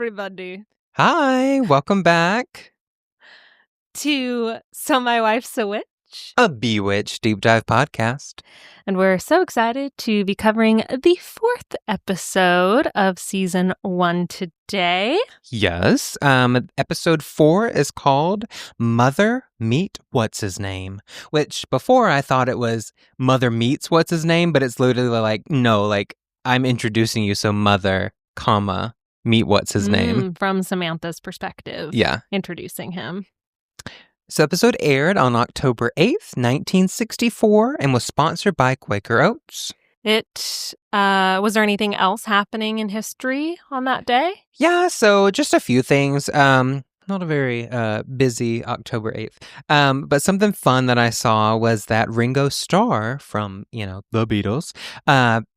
everybody, Hi, welcome back. to So My Wife's a Witch. A Bewitched Deep Dive podcast. And we're so excited to be covering the 4th episode of Season 1 today. Yes, episode 4 is called Mother Meet What's His Name, which before I thought it was Mother Meets What's His Name, but it's literally like, no, like I'm introducing you, so Mother, comma, Meet What's His Name. From Samantha's perspective. Yeah. Introducing him. This episode aired on October 8th, 1964, and was sponsored by Quaker Oats. Was there anything else happening in history on that day? Yeah, so just a few things. Not a very busy October 8th. But something fun that I saw was that Ringo Starr from, the Beatles,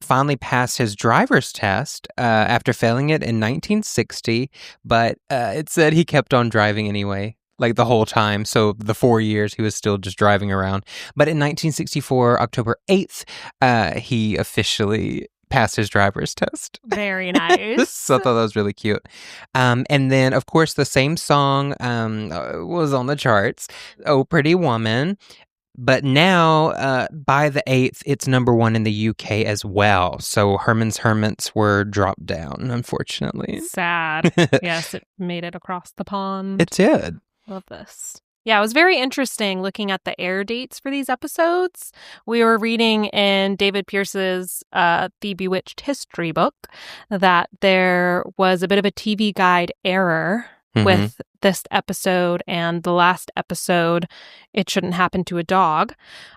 finally passed his driver's test after failing it in 1960, but it said he kept on driving anyway. Like the whole time. So the 4 years he was still just driving around. But in 1964, October 8th, he officially passed his driver's test. Very nice. So I thought that was really cute. And then, of course, the same song was on the charts, Oh Pretty Woman. But now, by the 8th, it's number 1 in the UK as well. So Herman's Hermits were dropped down, unfortunately. Sad. Yes, it made it across the pond. It did. Love this. Yeah, it was very interesting looking at the air dates for these episodes. We were reading in David Pierce's The Bewitched history book that there was a bit of a TV guide error with this episode and the last episode, It Shouldn't Happen to a Dog.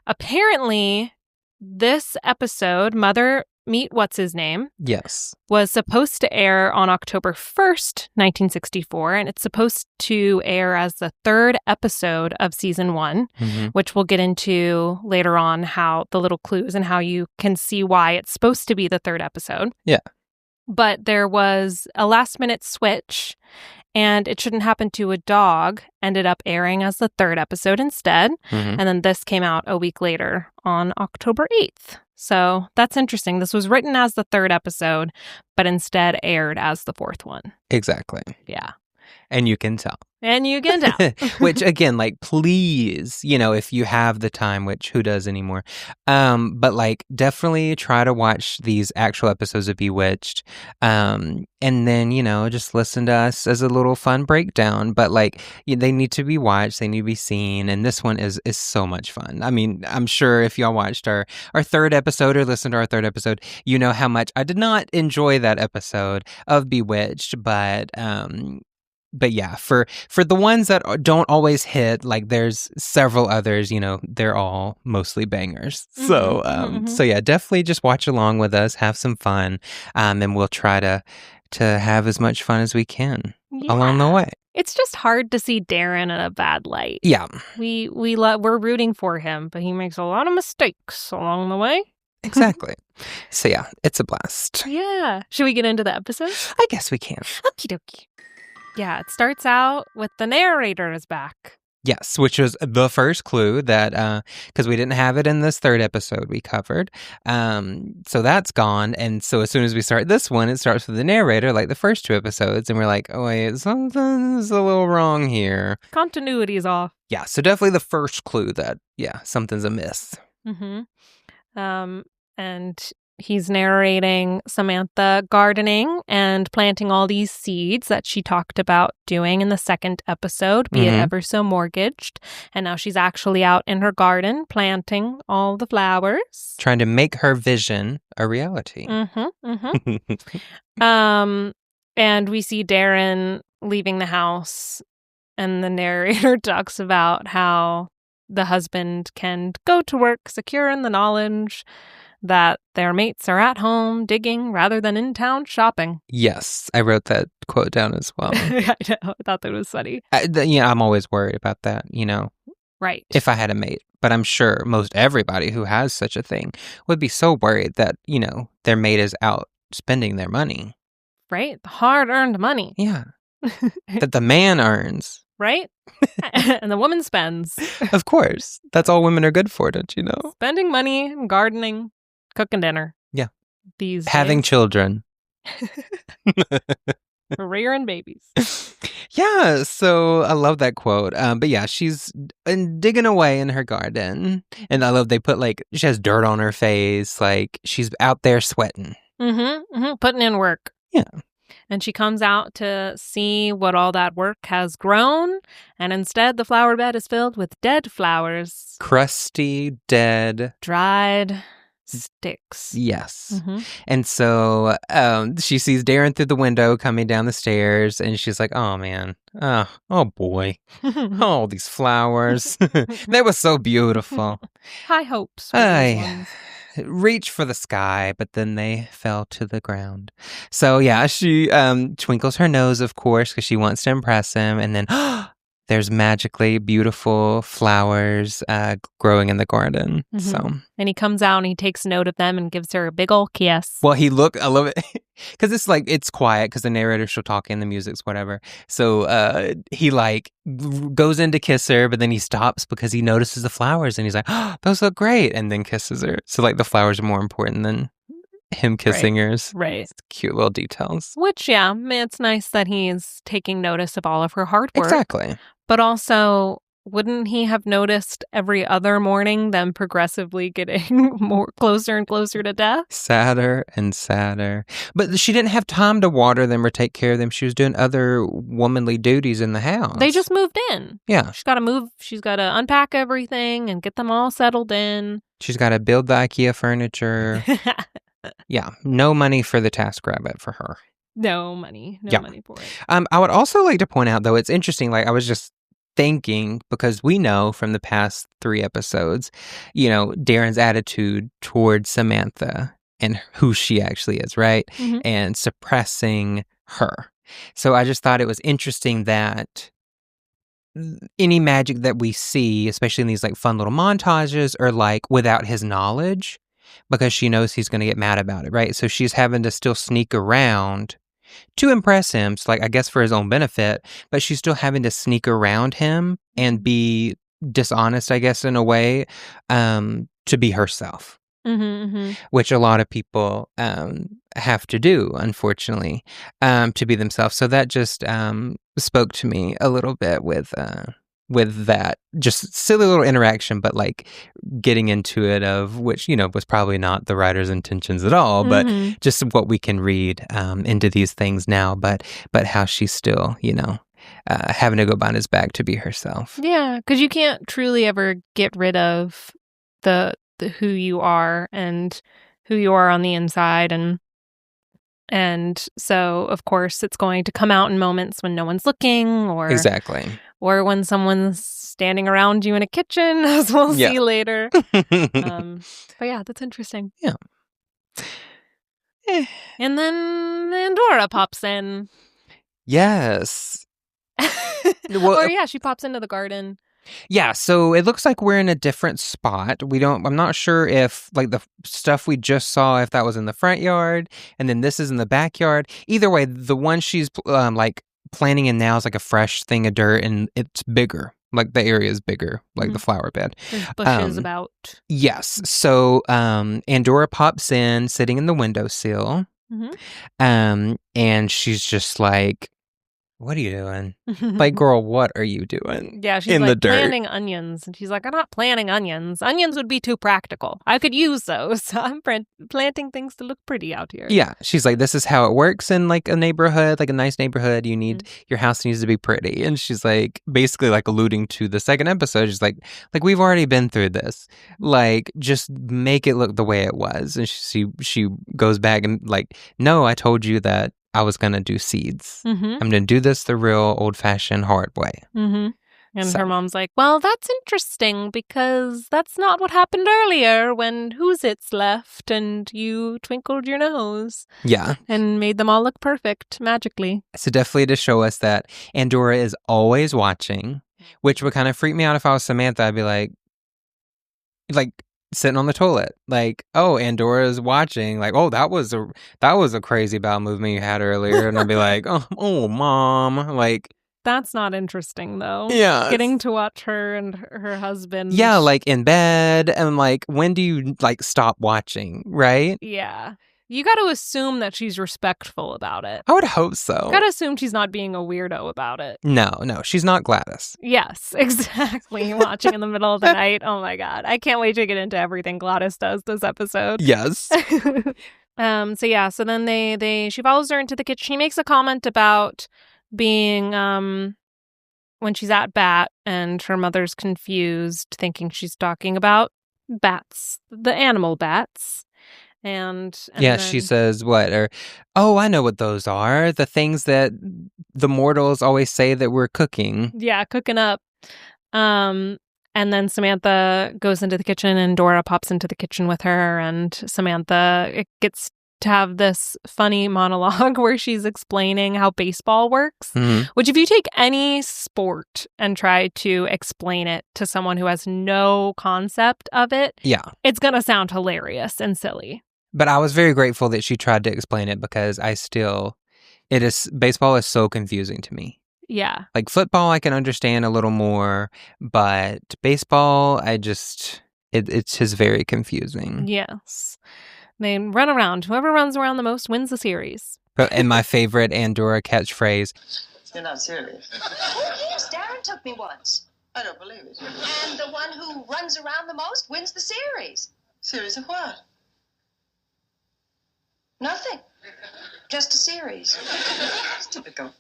Apparently, this episode, Mother Meet What's His Name, Yes, was supposed to air on October 1st, 1964, and it's supposed to air as the 3rd episode of Season 1, which we'll get into later on, how the little clues and how you can see why it's supposed to be the 3rd episode. Yeah. But there was a last-minute switch, and It Shouldn't Happen to a Dog ended up airing as the 3rd episode instead, and then this came out a week later on October 8th. So that's interesting. This was written as the 3rd episode, but instead aired as the 4th one. Exactly. Yeah. And you can tell. And you can tell. Which, again, please, if you have the time, which who does anymore, but, definitely try to watch these actual episodes of Bewitched, and then, just listen to us as a little fun breakdown, but, they need to be watched, they need to be seen, and this one is so much fun. I mean, I'm sure if y'all watched our 3rd episode or listened to our 3rd episode, you know how much I did not enjoy that episode of Bewitched, but yeah, for the ones that don't always hit, there's several others, they're all mostly bangers. So yeah, definitely just watch along with us, have some fun, and we'll try to have as much fun as we can along the way. It's just hard to see Darrin in a bad light. Yeah. We're rooting for him, but he makes a lot of mistakes along the way. Exactly. So yeah, it's a blast. Yeah. Should we get into the episode? I guess we can. Okie dokie. Yeah, it starts out with the narrator is back. Yes, which was the first clue that, because we didn't have it in this 3rd episode we covered. So that's gone. And so as soon as we start this one, it starts with the narrator, like the first 2 episodes. And we're like, oh, wait, something's a little wrong here. Continuity is off. Yeah, so definitely the first clue that, something's amiss. And he's narrating Samantha gardening and planting all these seeds that she talked about doing in the 2nd episode, be it ever so mortgaged. And now she's actually out in her garden planting all the flowers. Trying to make her vision a reality. And we see Darrin leaving the house, and the narrator talks about how the husband can go to work secure in the knowledge that their mates are at home digging rather than in town shopping. Yes, I wrote that quote down as well. I know. I thought that was funny. I'm always worried about that, Right. If I had a mate. But I'm sure most everybody who has such a thing would be so worried that, their mate is out spending their money. Right? The hard-earned money. Yeah. That the man earns. Right? And the woman spends. Of course. That's all women are good for, don't you know? Spending money, gardening, cooking dinner. Yeah. These having days. children. Rearing babies. Yeah, so I love that quote. But yeah, she's digging away in her garden. And I love they put she has dirt on her face. Like she's out there sweating. Putting in work. Yeah. And she comes out to see what all that work has grown. And instead, the flower bed is filled with dead flowers. Crusty, dead. Dried sticks. Yes. And so she sees Darrin through the window coming down the stairs. And she's like, oh, man. Oh, boy. Oh, these flowers. They were so beautiful. High hopes for these ones. Reach for the sky, but then they fell to the ground. So yeah, she twinkles her nose, of course, because she wants to impress him. And then there's magically beautiful flowers growing in the garden. So, and he comes out and he takes note of them and gives her a big ol' kiss. Well, I love it because it's quiet because the narrator she'll talk and the music's whatever. So he goes in to kiss her, but then he stops because he notices the flowers and he's like, oh, those look great, and then kisses her. So the flowers are more important than him kissing her. Right. It's cute little details. Which, yeah, it's nice that he's taking notice of all of her hard work. Exactly. But also, wouldn't he have noticed every other morning them progressively getting more closer and closer to death? Sadder and sadder. But she didn't have time to water them or take care of them. She was doing other womanly duties in the house. They just moved in. Yeah. She's got to move. She's got to unpack everything and get them all settled in. She's got to build the IKEA furniture. Yeah. No money for the TaskRabbit for her. No money. No money for it. I would also like to point out, though, it's interesting. I was just thinking, because we know from the past 3 episodes, Darrin's attitude towards Samantha and who she actually is, right? And suppressing her. So I just thought it was interesting that any magic that we see, especially in these fun little montages, are without his knowledge, because she knows he's going to get mad about it, right? So she's having to still sneak around to impress him, so I guess for his own benefit, but she's still having to sneak around him and be dishonest, I guess, in a way, to be herself. Which a lot of people have to do, unfortunately, to be themselves. So that just spoke to me a little bit with that just silly little interaction, but getting into it, of which was probably not the writer's intentions at all, but just what we can read into these things now, but how she's still having to go behind his back to be herself. Yeah, because you can't truly ever get rid of the who you are and who you are on the inside, and so of course it's going to come out in moments when no one's looking, or exactly, or when someone's standing around you in a kitchen, as we'll see later. But yeah, that's interesting. Yeah. And then Endora pops in. Yes. Or yeah, she pops into the garden. Yeah, so it looks like we're in a different spot. I'm not sure if the stuff we just saw, if that was in the front yard and then this is in the backyard. Either way, the one she's planting in now is a fresh thing of dirt, and it's bigger. The area is bigger, the flower bed. There's bushes about. Yes. So Endora pops in, sitting in the windowsill. And she's just like, what are you doing? Girl, what are you doing? Yeah, she's in the dirt? Planting onions. And she's like, I'm not planting onions. Onions would be too practical. I could use those. So I'm planting things to look pretty out here. Yeah, she's like, this is how it works in a neighborhood, a nice neighborhood. You need, your house needs to be pretty. And she's basically alluding to the second episode. She's like we've already been through this. Just make it look the way it was. And she goes back and no, I told you that I was going to do seeds. I'm going to do this the real old-fashioned hard way. And her mom's like, well, that's interesting, because that's not what happened earlier when Who's-Its left and you twinkled your nose. Yeah. And made them all look perfect magically. So definitely to show us that Endora is always watching, which would kind of freak me out if I was Samantha. I'd be like sitting on the toilet, oh, Andora's watching, oh, that was a crazy bowel movement you had earlier, and I'd be like, oh, mom, that's not interesting though. Yeah, getting to watch her and her husband. Yeah, in bed, and when do you stop watching, right? Yeah. You got to assume that she's respectful about it. I would hope so. Got to assume she's not being a weirdo about it. No, she's not Gladys. Yes, exactly. Watching in the middle of the night. Oh my God. I can't wait to get into everything Gladys does this episode. Yes. So then she follows her into the kitchen. She makes a comment about being when she's at bat and her mother's confused, thinking she's talking about bats, the animal bats. And yeah, then she says what? I know what those are. The things that the mortals always say that we're cooking. Yeah, cooking up. And then Samantha goes into the kitchen and Dora pops into the kitchen with her, and Samantha gets to have this funny monologue where she's explaining how baseball works, which if you take any sport and try to explain it to someone who has no concept of it, it's going to sound hilarious and silly. But I was very grateful that she tried to explain it because baseball is so confusing to me. Yeah. Like football, I can understand a little more, but baseball, it's just very confusing. Yes. They run around. Whoever runs around the most wins the series. And my favorite Endora catchphrase. You're not serious. Oh, yes, Darrin took me once. I don't believe it. And the one who runs around the most wins the series. Series of what? Nothing. Just a series. It's typical.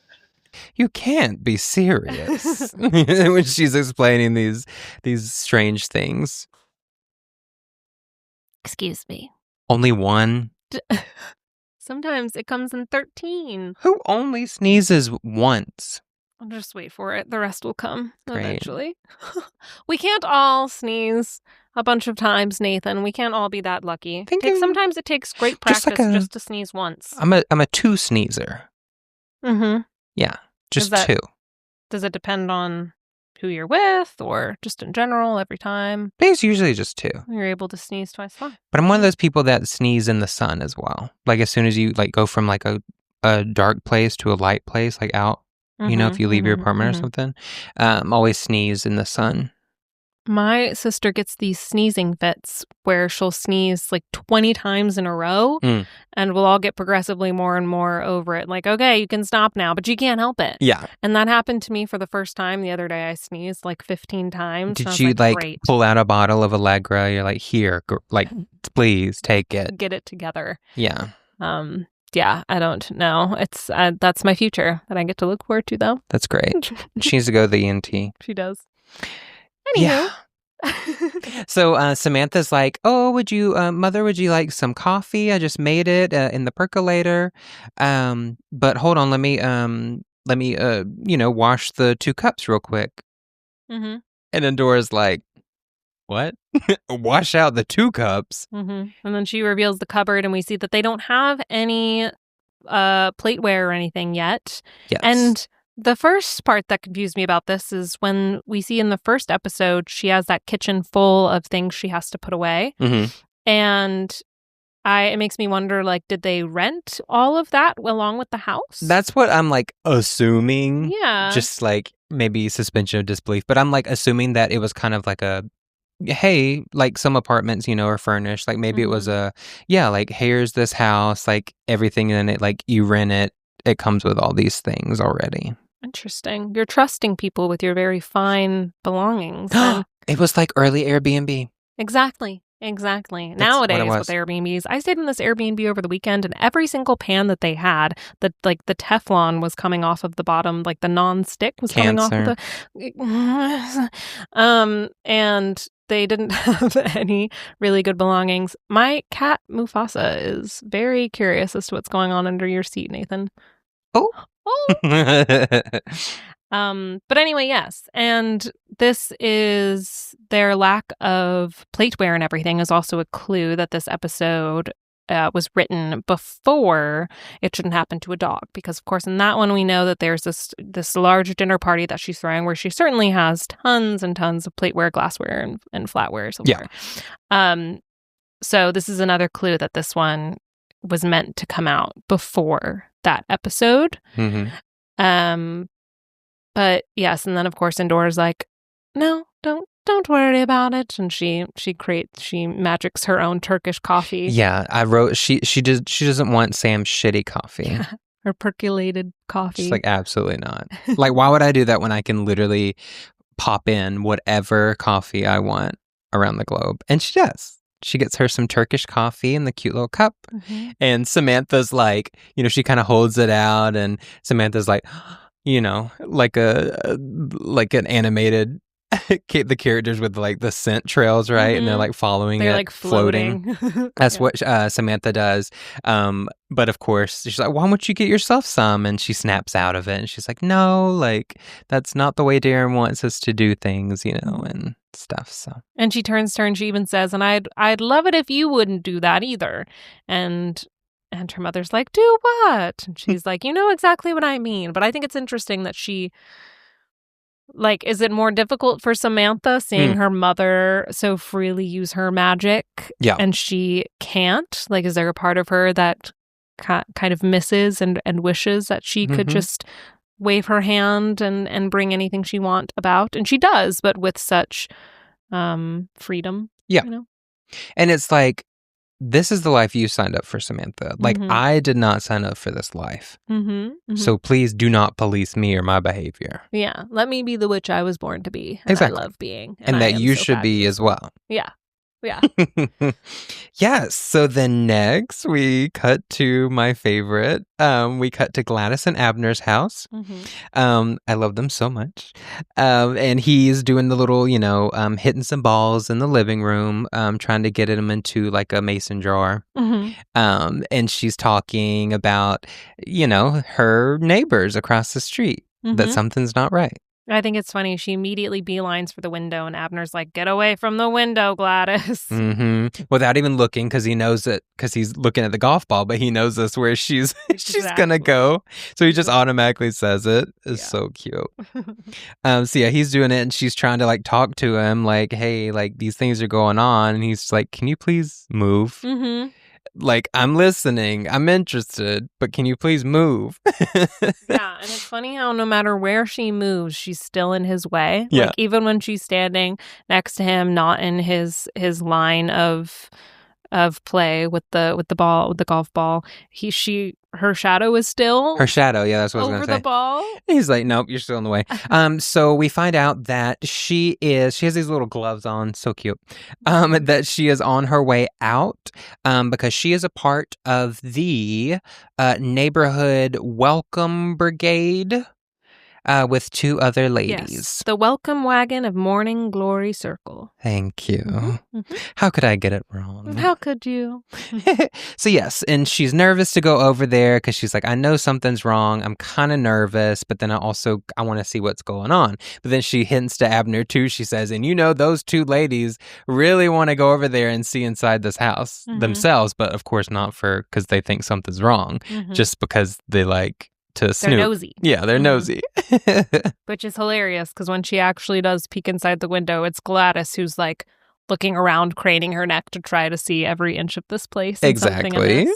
You can't be serious when she's explaining these strange things. Excuse me. Only one? Sometimes it comes in 13. Who only sneezes once? I'll just wait for it. The rest will come eventually. Great. We can't all sneeze a bunch of times, Nathan. We can't all be that lucky. Sometimes it takes great practice just to sneeze once. I'm a two sneezer. Mm-hmm. Yeah, just two. Does it depend on who you're with or just in general every time? I think it's usually just two. You're able to sneeze twice. Fine. But I'm one of those people that sneeze in the sun as well. Like as soon as you go from like a dark place to a light place, like out, if you leave your apartment or something, always sneeze in the sun. My sister gets these sneezing fits where she'll sneeze like 20 times in a row and we'll all get progressively more and more over it. Like, okay, you can stop now, but you can't help it. Yeah. And that happened to me for the first time the other day. I sneezed like 15 times. Did you pull out a bottle of Allegra? You're like, here, please take it. Get it together. Yeah. Yeah, I don't know. It's that's my future that I get to look forward to, though. That's great. She needs to go to the ENT. She does. Anywho. Yeah. So Samantha's like, "Oh, Mother, would you like some coffee? I just made it in the percolator. But hold on, let me wash the 2 cups real quick." Mm-hmm. And Endora's like, "What? Wash out the 2 cups?" Mm-hmm. And then she reveals the cupboard, and we see that they don't have any plateware or anything yet. Yes. And the first part that confused me about this is when we see in the first episode, she has that kitchen full of things she has to put away. Mm-hmm. And it makes me wonder, like, did they rent all of that along with the house? That's what I'm like assuming. Yeah. Just like maybe suspension of disbelief. But I'm like assuming that it was kind of like hey, like some apartments, are furnished. Like maybe it was like here's this house, like everything in it, like you rent it. It comes with all these things already. Interesting. You're trusting people with your very fine belongings. It was like early Airbnb. Exactly. Nowadays with Airbnbs, I stayed in this Airbnb over the weekend, and every single pan that they had, the Teflon was coming off of the bottom, like the non-stick was coming off of the... and they didn't have any really good belongings. My cat, Mufasa, is very curious as to what's going on under your seat, Nathan. Oh. But anyway, yes. And this is their lack of plateware and everything is also a clue that this episode was written before It Shouldn't Happen to a Dog. Because, of course, in that one, we know that there's this large dinner party that she's throwing where she certainly has tons and tons of plateware, glassware, and flatware. Silverware. Yeah. So this is another clue that this one was meant to come out before that episode. Mm-hmm. But yes, and then of course Endora's like, no, don't don't worry about it. And she magics her own Turkish coffee. Yeah, I wrote she doesn't want Sam's shitty coffee. Her percolated coffee. She's like, absolutely not. Like, why would I do that when I can literally pop in whatever coffee I want around the globe? And she does. She gets her some Turkish coffee in the cute little cup. Mm-hmm. And Samantha's like, she kind of holds it out, and Samantha's like, like an animated the characters with like the scent trails, right? Mm-hmm. And they're like following they're it, like floating. That's what Samantha does. But of course, she's like, why don't you get yourself some? And she snaps out of it, and she's like, no, like that's not the way Darrin wants us to do things, and stuff. So, and she turns to her and she even says, and I'd love it if you wouldn't do that either. And her mother's like, do what? And she's like, you know exactly what I mean. But I think it's interesting that she, like, is it more difficult for Samantha seeing her mother so freely use her magic? Yeah. And she can't? Like, is there a part of her that kind of misses and wishes that she could just wave her hand and bring anything she wants about? And she does, but with such freedom. Yeah. And it's like, this is the life you signed up for, Samantha. Like, I did not sign up for this life. So please do not police me or my behavior. Yeah. Let me be the witch I was born to be. And exactly. I love being. And that you should be as well. Yeah. Yeah. Yes. So then next we cut to my favorite. We cut to Gladys and Abner's house. I love them so much. And he's doing the little, hitting some balls in the living room, trying to get them into like a mason jar. And she's talking about, her neighbors across the street, that something's not right. I think it's funny. She immediately beelines for the window, and Abner's like, get away from the window, Gladys. Without even looking, because he knows it, because he's looking at the golf ball, but he knows this where she's going to go. So he just automatically says it. It's so cute. So yeah, he's doing it, and she's trying to like talk to him like, hey, like these things are going on. And he's like, can you please move? Like, I'm listening, I'm interested, but can you please move? Yeah, and it's funny how no matter where she moves, she's still in his way. Yeah. Like, even when she's standing next to him, not in his line of play with the ball, with the golf ball, her shadow is still her shadow. Yeah, that's what I was going to say. Over the ball. He's like, nope, you're still in the way. So we find out that she has these little gloves on, so cute. That she is on her way out, because she is a part of the neighborhood welcome brigade. With two other ladies. Yes, the welcome wagon of Morning Glory Circle. Thank you. How could I get it wrong? How could you? So yes, and she's nervous to go over there because she's like, I know something's wrong. I'm kind of nervous, but then I want to see what's going on. But then she hints to Abner too. She says, and those two ladies really want to go over there and see inside this house themselves, but of course not because they think something's wrong, just because they like to snoop. They're nosy. Yeah, they're nosy. Which is hilarious because when she actually does peek inside the window, it's Gladys who's like looking around, craning her neck to try to see every inch of this place. Exactly.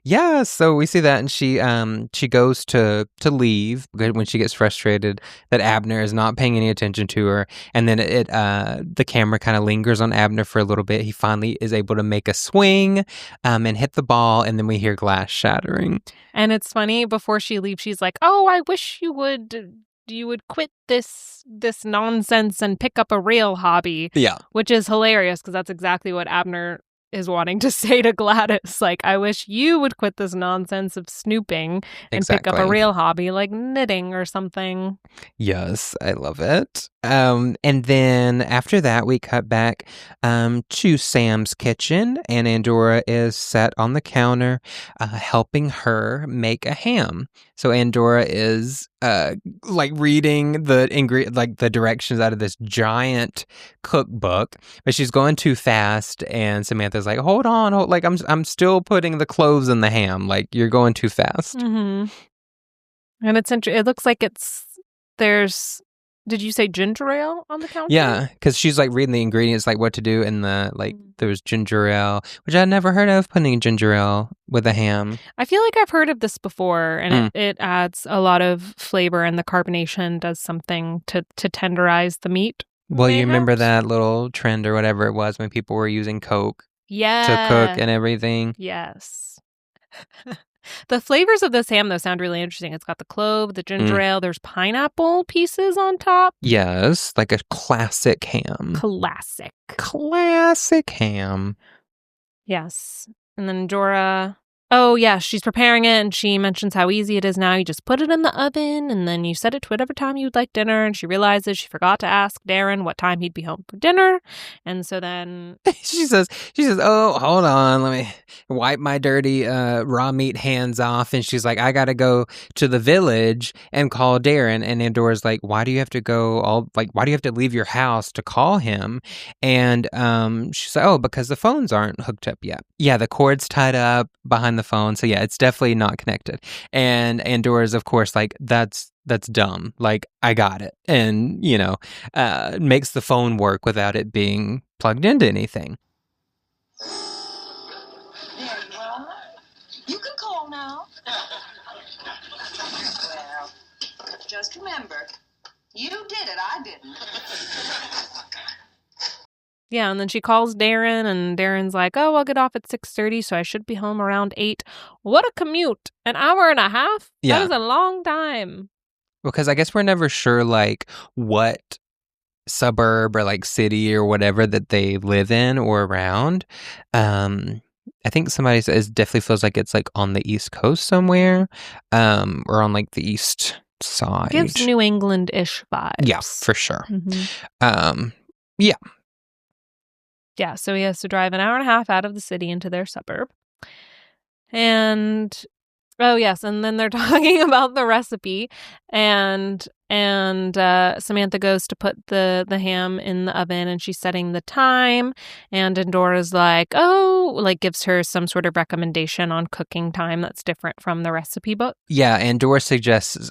Yeah, so we see that, and she goes to leave when she gets frustrated that Abner is not paying any attention to her, and then the camera kind of lingers on Abner for a little bit. He finally is able to make a swing and hit the ball, and then we hear glass shattering. And it's funny, before she leaves, she's like, oh, I wish you would quit this nonsense and pick up a real hobby. Yeah. Which is hilarious because that's exactly what Abner is wanting to say to Gladys. Like, I wish you would quit this nonsense of snooping and pick up a real hobby like knitting or something. Yes, I love it. And then after that, we cut back to Sam's kitchen, and Endora is sat on the counter helping her make a ham. So Endora is like reading the directions out of this giant cookbook, but she's going too fast, and Samantha's like, hold on, like I'm still putting the cloves in the ham, like you're going too fast. And it looks like there's, did you say ginger ale on the counter? Yeah, because she's like reading the ingredients, like what to do in the, like there's ginger ale, which I'd never heard of, putting ginger ale with a ham. I feel like I've heard of this before, and it adds a lot of flavor, and the carbonation does something to tenderize the meat. Well, you remember mayhaps? that little trend or whatever it was when people were using Coke Yeah. to cook and everything? Yes. The flavors of this ham, though, sound really interesting. It's got the clove, the ginger ale. There's pineapple pieces on top. Yes, like a classic ham. Classic. Classic ham. Yes. And then Endora. Oh, yeah, she's preparing it, and she mentions how easy it is now. You just put it in the oven, and then you set it to whatever time you'd like dinner, and she realizes she forgot to ask Darrin what time he'd be home for dinner. And so then... she says, oh, hold on, let me wipe my dirty raw meat hands off. And she's like, I gotta go to the village and call Darrin. And Endora's like, why do you have to why do you have to leave your house to call him? And she's like, oh, because the phones aren't hooked up yet. Yeah, the cord's tied up behind the phone. So yeah, it's definitely not connected. And Endora's, of course, like, that's dumb. Like, I got it. And, makes the phone work without it being plugged into anything. There you are. You can call now. Well, just remember, you did it, I didn't. Yeah, and then she calls Darrin, and Darrin's like, oh, I'll get off at 6:30, so I should be home around 8. What a commute! An hour and a half? Yeah. That is a long time. Because I guess we're never sure, like, what suburb or, like, city or whatever that they live in or around. I think somebody says it definitely feels like it's, like, on the East Coast somewhere, or on, like, the East side. Gives New England-ish vibes. Yeah, for sure. Mm-hmm. Yeah. Yeah, so he has to drive an hour and a half out of the city into their suburb. And, oh yes, and then they're talking about the recipe, and Samantha goes to put the ham in the oven, and she's setting the time, and Endora's like, oh, like gives her some sort of recommendation on cooking time that's different from the recipe book. Yeah, Endora suggests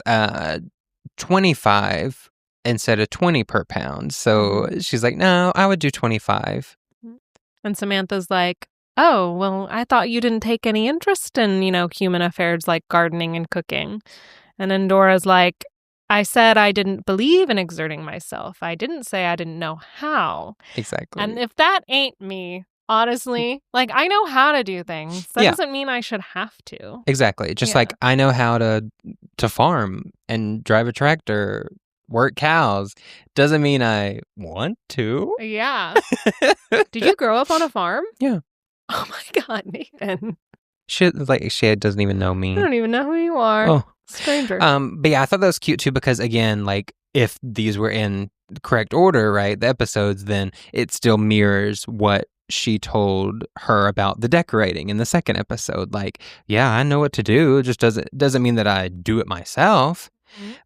25 instead of 20 per pound. So she's like, no, I would do 25. And Samantha's like, oh, well, I thought you didn't take any interest in, human affairs like gardening and cooking. And Endora's like, I said I didn't believe in exerting myself. I didn't say I didn't know how. Exactly. And if that ain't me, honestly, like, I know how to do things. That doesn't mean I should have to. Exactly. Just like I know how to farm and drive a tractor, work cows. Doesn't mean I want to. Yeah. Did you grow up on a farm? Yeah. Oh my God, Nathan. She doesn't even know me. I don't even know who you are. Oh. Stranger. But yeah, I thought that was cute too, because again, like, if these were in the correct order, right, the episodes, then it still mirrors what she told her about the decorating in the second episode. Like, yeah, I know what to do. It just doesn't mean that I do it myself,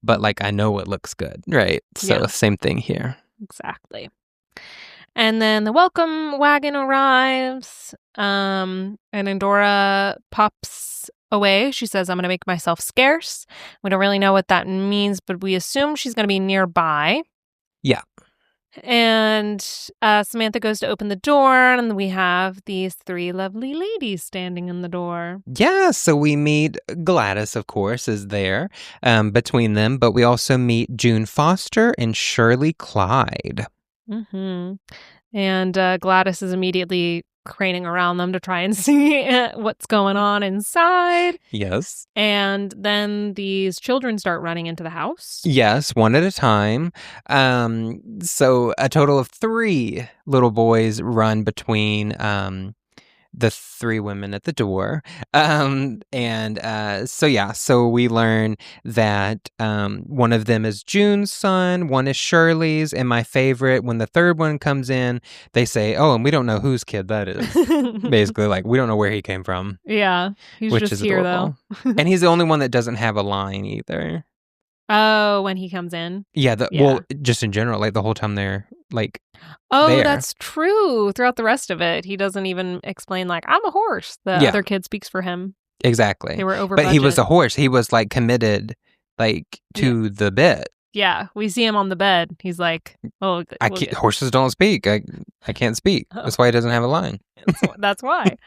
but like, I know what looks good, right? So same thing here. Exactly. And then the welcome wagon arrives, and Endora pops away. She says, I'm going to make myself scarce. We don't really know what that means, but we assume she's going to be nearby. Yeah. And Samantha goes to open the door, and we have these 3 lovely ladies standing in the door. Yeah, so we meet Gladys, of course, is there between them, but we also meet June Foster and Shirley Clyde. Mm-hmm. And Gladys is immediately craning around them to try and see what's going on inside. Yes. And then these children start running into the house. Yes, one at a time. So a total of 3 little boys run between the 3 women at the door. So we learn that one of them is June's son, one is Shirley's, and my favorite, when the 3rd one comes in, they say, oh, and we don't know whose kid that is. Basically, like, we don't know where he came from. Yeah, he's which just is here, adorable. And he's the only one that doesn't have a line either. Oh, when he comes in? Well, just in general, like, the whole time they're, like, oh, there. That's true. Throughout the rest of it, he doesn't even explain, like, I'm a horse. The other kid speaks for him. Exactly. They were over But budget. he was a horse. He was, like, committed, like, to the bit. Yeah, we see him on the bed. He's like, "Oh, horses don't speak. I can't speak. That's why he doesn't have a line." That's why.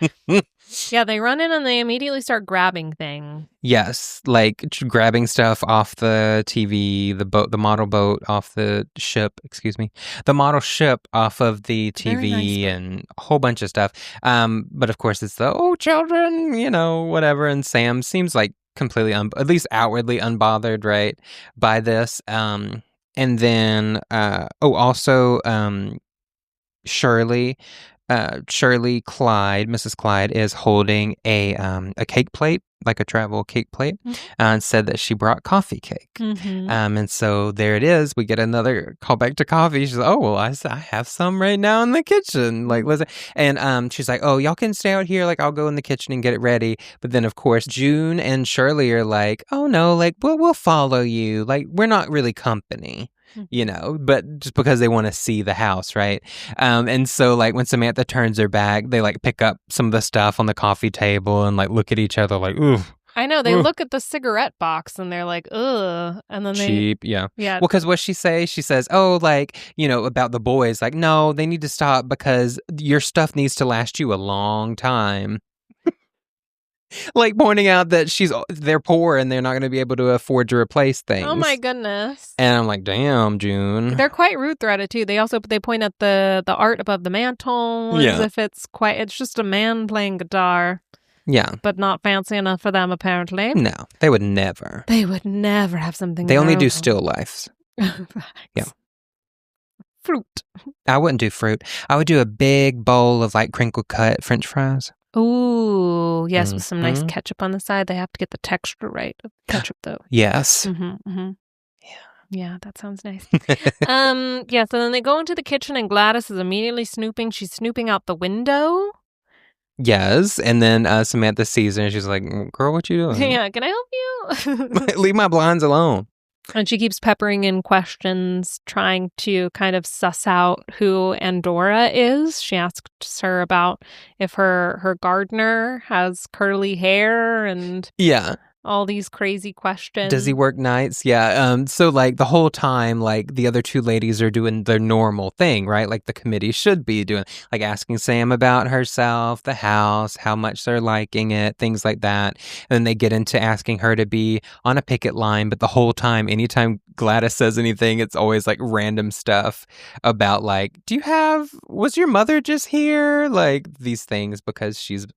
Yeah, they run in and they immediately start grabbing things. Yes, like grabbing stuff off the TV, the model boat off the ship. Excuse me, the model ship off of the TV, and a whole bunch of stuff. But of course, it's the children, whatever. And Sam seems like completely, at least outwardly unbothered, right, by this. And then, also, Shirley Clyde, Mrs. Clyde, is holding a cake plate, like a travel cake plate, and said that she brought coffee cake. And so there it is. We get another callback to coffee. She's like, "Oh, well, I have some right now in the kitchen." Like, listen. And she's like, "Oh, y'all can stay out here. Like, I'll go in the kitchen and get it ready." But then, of course, June and Shirley are like, "Oh, no, like, we'll follow you. Like, we're not really company." But just because they want to see the house, right? And so, like, when Samantha turns her back, they, like, pick up some of the stuff on the coffee table and, like, look at each other like, ooh. I know. They look at the cigarette box and they're like, ugh. And then cheap, yeah. Yeah. Well, because what she says, oh, like, about the boys, like, no, they need to stop because your stuff needs to last you a long time. Like, pointing out that they're poor and they're not going to be able to afford to replace things. Oh my goodness! And I'm like, damn, June. They're quite rude threaded too. They point at the art above the mantle as if it's just a man playing guitar. Yeah, but not fancy enough for them apparently. No, they would never. They would never have something. They only do still lifes. Yeah. Fruit. I wouldn't do fruit. I would do a big bowl of like crinkle cut French fries. Ooh, yes, with some nice ketchup on the side. They have to get the texture right of ketchup, though. Yes. Yeah, that sounds nice. So then they go into the kitchen and Gladys is immediately snooping. She's snooping out the window. Yes, and then Samantha sees her and she's like, "Girl, what you doing?" Yeah, can I help you? Leave my blinds alone. And she keeps peppering in questions, trying to kind of suss out who Endora is. She asks her about if her gardener has curly hair and all these crazy questions. Does he work nights? Yeah. So like the whole time, like the other two ladies are doing their normal thing, right? Like the committee should be doing, like asking Sam about herself, the house, how much they're liking it, things like that. And then they get into asking her to be on a picket line. But the whole time, anytime Gladys says anything, it's always like random stuff about like, was your mother just here? Like these things because she's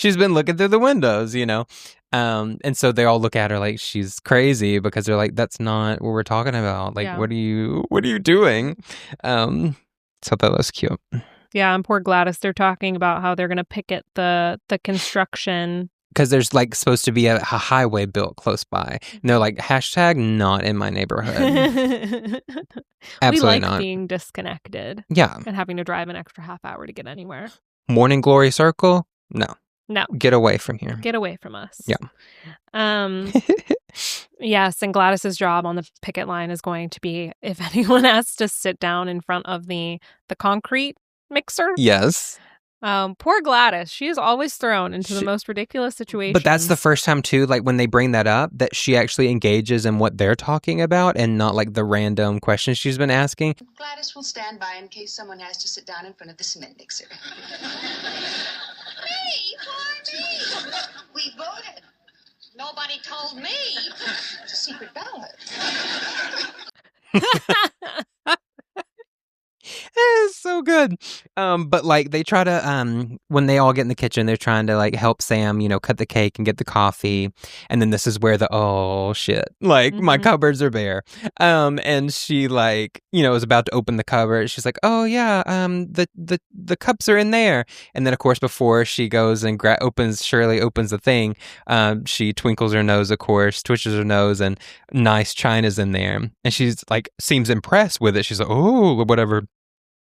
been looking through the windows, and so they all look at her like she's crazy because they're like, that's not what we're talking about. Like, what are you doing? So that was cute. Yeah, and poor Gladys, they're talking about how they're going to picket the construction. Because there's like supposed to be a highway built close by. And they're like, hashtag not in my neighborhood. Absolutely we like not. Being disconnected. Yeah. And having to drive an extra half hour to get anywhere. Morning Glory Circle? No. Get away from here. Get away from us. Yeah. Yes, and Gladys's job on the picket line is going to be if anyone has to sit down in front of the concrete mixer. Yes. Poor Gladys. She is always thrown into the most ridiculous situations. But that's the first time, too, like when they bring that up, that she actually engages in what they're talking about and not like the random questions she's been asking. Gladys will stand by in case someone has to sit down in front of the cement mixer. Me? Why me? We voted. Nobody told me. It's a secret ballot. It's so good. But like they try to when they all get in the kitchen, they're trying to like help Sam, cut the cake and get the coffee. And then this is where my cupboards are bare. And she like, is about to open the cupboard. She's like, "Oh yeah, the cups are in there." And then of course before she goes and Shirley opens the thing, she twinkles her nose, of course, twitches her nose, and nice china's in there. And she's like seems impressed with it. She's like, "Oh, whatever.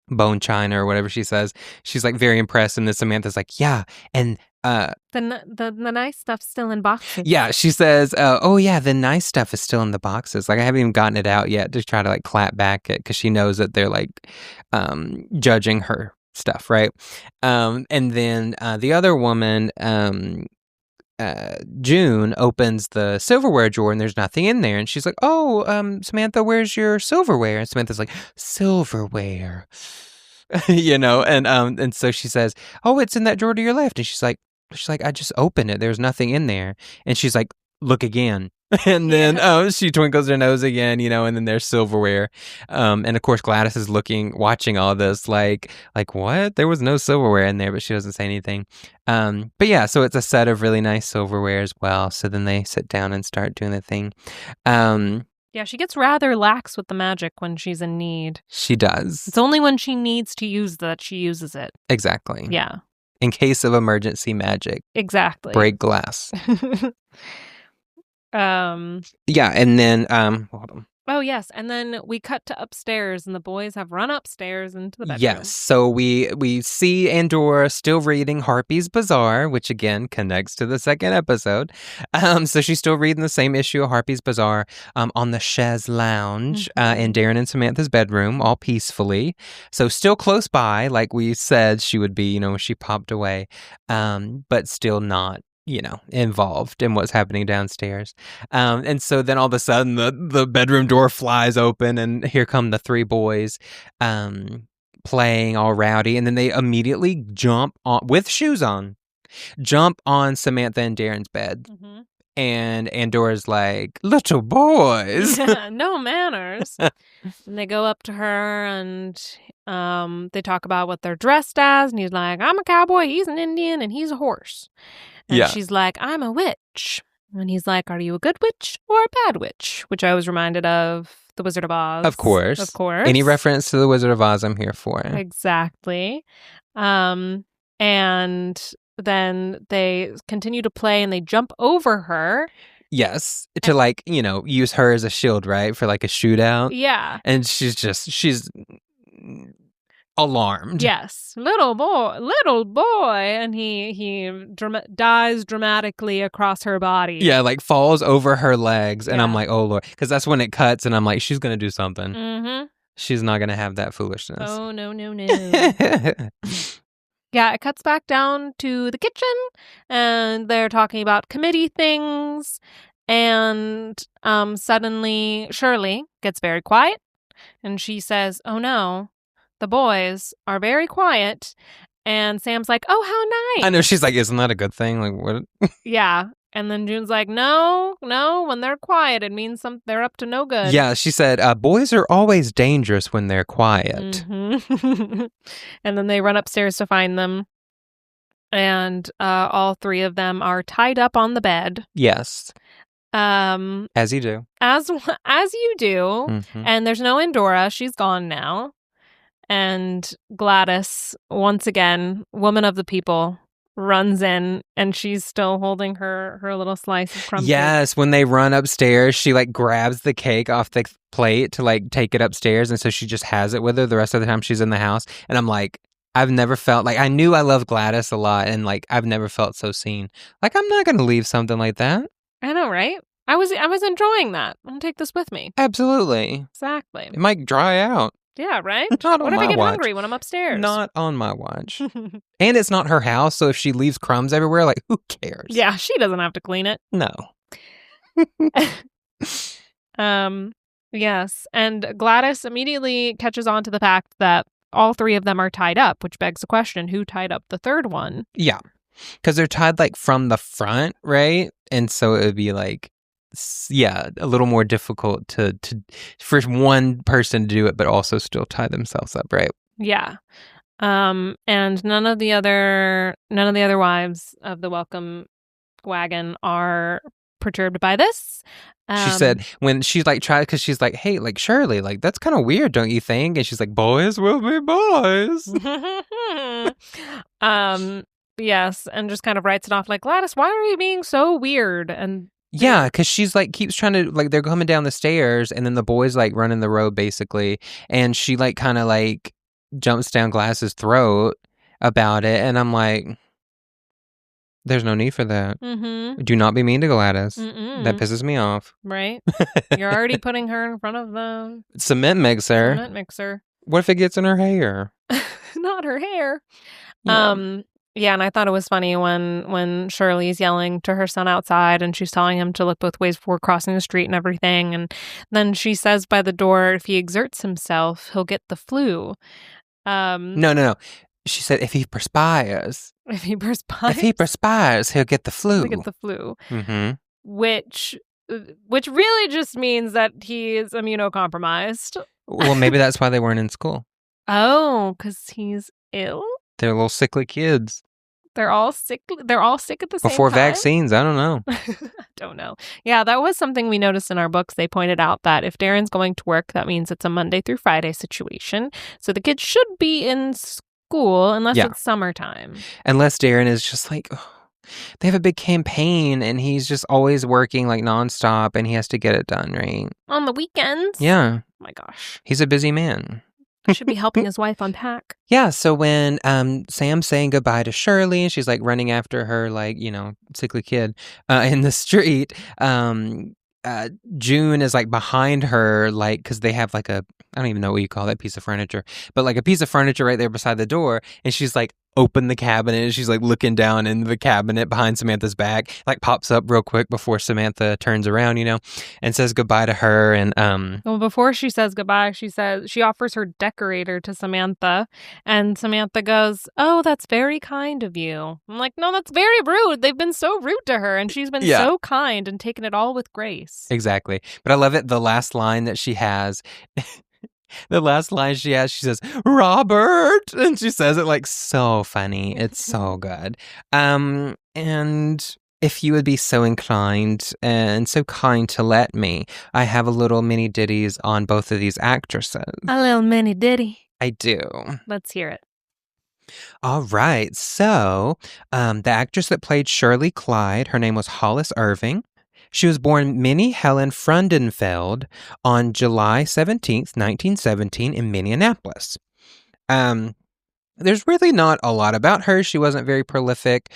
Bone china," or whatever she says. She's like very impressed, and then Samantha's like, "Yeah, and the nice stuff's still in boxes." Yeah, she says, "Oh yeah, the nice stuff is still in the boxes." Like I haven't even gotten it out yet to try to like clap back it because she knows that they're like judging her stuff, right? And then the other woman, June opens the silverware drawer and there's nothing in there. And she's like, oh, Samantha, where's your silverware? And Samantha's like, silverware, and so she says, oh, it's in that drawer to your left. And she's like, I just opened it. There's nothing in there. And she's like, look again. And then she twinkles her nose again, and then there's silverware. And of course Gladys is watching all this like what? There was no silverware in there, but she doesn't say anything. But yeah, so it's a set of really nice silverware as well. So then they sit down and start doing the thing. Yeah, she gets rather lax with the magic when she's in need. She does. It's only when she needs to use that she uses it. Exactly. Yeah. In case of emergency magic. Exactly. Break glass. Yeah, and then hold on. Oh yes, and then we cut to upstairs, and the boys have run upstairs into the bedroom. Yes, so we see Endora still reading Harpy's Bazaar, which again connects to the second episode. So she's still reading the same issue of Harpy's Bazaar on the chaise lounge in Darrin and Samantha's bedroom, all peacefully. So still close by, like we said she would be, when she popped away, but still not involved in what's happening downstairs. And so then all of a sudden the bedroom door flies open and here come the three boys playing all rowdy. And then they immediately jump on, with shoes on, Samantha and Darrin's bed. Mm-hmm. And Endora's like, little boys. No manners. And they go up to her and they talk about what they're dressed as. And he's like, I'm a cowboy, he's an Indian, and he's a horse. And she's like, I'm a witch. And he's like, are you a good witch or a bad witch? Which I was reminded of The Wizard of Oz. Of course. Any reference to The Wizard of Oz I'm here for. Exactly. And then they continue to play and they jump over her. Yes. To use her as a shield, right? For like a shootout. Yeah. And she's alarmed. Yes, little boy, and he dies dramatically across her body. Yeah, like falls over her legs, and I'm like, oh Lord, because that's when it cuts, and I'm like, she's gonna do something. Mm-hmm. She's not gonna have that foolishness. Oh no. Yeah, it cuts back down to the kitchen, and they're talking about committee things, and suddenly Shirley gets very quiet, and she says, oh no, the boys are very quiet. And Sam's like, oh, how nice. I know, she's like, isn't that a good thing? Like, what? Yeah. And then June's like, no, when they're quiet, it means they're up to no good. Yeah, she said, boys are always dangerous when they're quiet. Mm-hmm. And then they run upstairs to find them. And all three of them are tied up on the bed. Yes. As you do. As you do. Mm-hmm. And there's no Endora. She's gone now. And Gladys, once again, woman of the people, runs in, and she's still holding her little slice of crumb Yes, cake. When they run upstairs, she grabs the cake off the plate to take it upstairs, and so she just has it with her the rest of the time she's in the house. And I'm like, I've never felt I knew I loved Gladys a lot, and I've never felt so seen. I'm not going to leave something like that. I know, right? I was enjoying that. I'm going to take this with me. Absolutely. Exactly. It might dry out. Yeah, right? Not on my watch. What if I get hungry when I'm upstairs? Not on my watch. And it's not her house, so if she leaves crumbs everywhere, who cares? Yeah, she doesn't have to clean it. No. Yes, and Gladys immediately catches on to the fact that all three of them are tied up, which begs the question, who tied up the third one? Yeah, because they're tied from the front, right? And so it would be a little more difficult to for one person to do it, but also still tie themselves up, right? Yeah. And none of the other wives of the welcome wagon are perturbed by this. She said when she's tried, because she's like, hey, Shirley, that's kind of weird, don't you think? And she's like, boys will be boys. Yes, and just kind of writes it off Gladys, why are you being so weird? And yeah, because she's keeps trying to they're coming down the stairs, and then the boys running the road basically, and she kind of jumps down Gladys's throat about it, and I'm like, there's no need for that. Mm-hmm. Do not be mean to Gladys. Mm-mm. That pisses me off. Right? You're already putting her in front of the cement mixer. What if it gets in her hair? Not her hair. Yeah. Yeah, and I thought it was funny when Shirley's yelling to her son outside and she's telling him to look both ways before crossing the street and everything. And then she says by the door, if he exerts himself, he'll get the flu. No. She said if he perspires. If he perspires. If he perspires, he'll get the flu. He'll get the flu. Mm-hmm. Which really just means that he is immunocompromised. Well, maybe that's why they weren't in school. Oh, because he's ill? They're little sickly kids. They're all sick. They're all sick at the same time. Before vaccines, I don't know. Don't know. Yeah, that was something we noticed in our books. They pointed out that if Darrin's going to work, that means it's a Monday through Friday situation. So the kids should be in school unless it's summertime. Unless Darrin is just like, they have a big campaign and he's just always working like nonstop and he has to get it done, right? On the weekends? Yeah. Oh my gosh. He's a busy man. Should be helping his wife unpack. Yeah, so when Sam's saying goodbye to Shirley and she's like running after her like, sickly kid in the street, June is like behind her, like, because they have like I don't even know what you call that piece of furniture, but like a piece of furniture right there beside the door. And she's like, open the cabinet. And she's like looking down in the cabinet behind Samantha's back, like pops up real quick before Samantha turns around, and says goodbye to her. And well, before she says goodbye, she offers her decorator to Samantha, and Samantha goes, "Oh, that's very kind of you." I'm like, "No, that's very rude. They've been so rude to her, and she's been so kind and taken it all with grace." Exactly. But I love it. The last line that she has. She says, "Robert," and she says it like so funny. It's so good. And if you would be so inclined and so kind to let me, I have a little mini ditties on both of these actresses. A little mini ditty. I do. Let's hear it. All right. So the actress that played Shirley Clyde, her name was Hollis Irving. She was born Minnie Helen Frundenfeld on July 17th, 1917 in Minneapolis. There's really not a lot about her. She wasn't very prolific.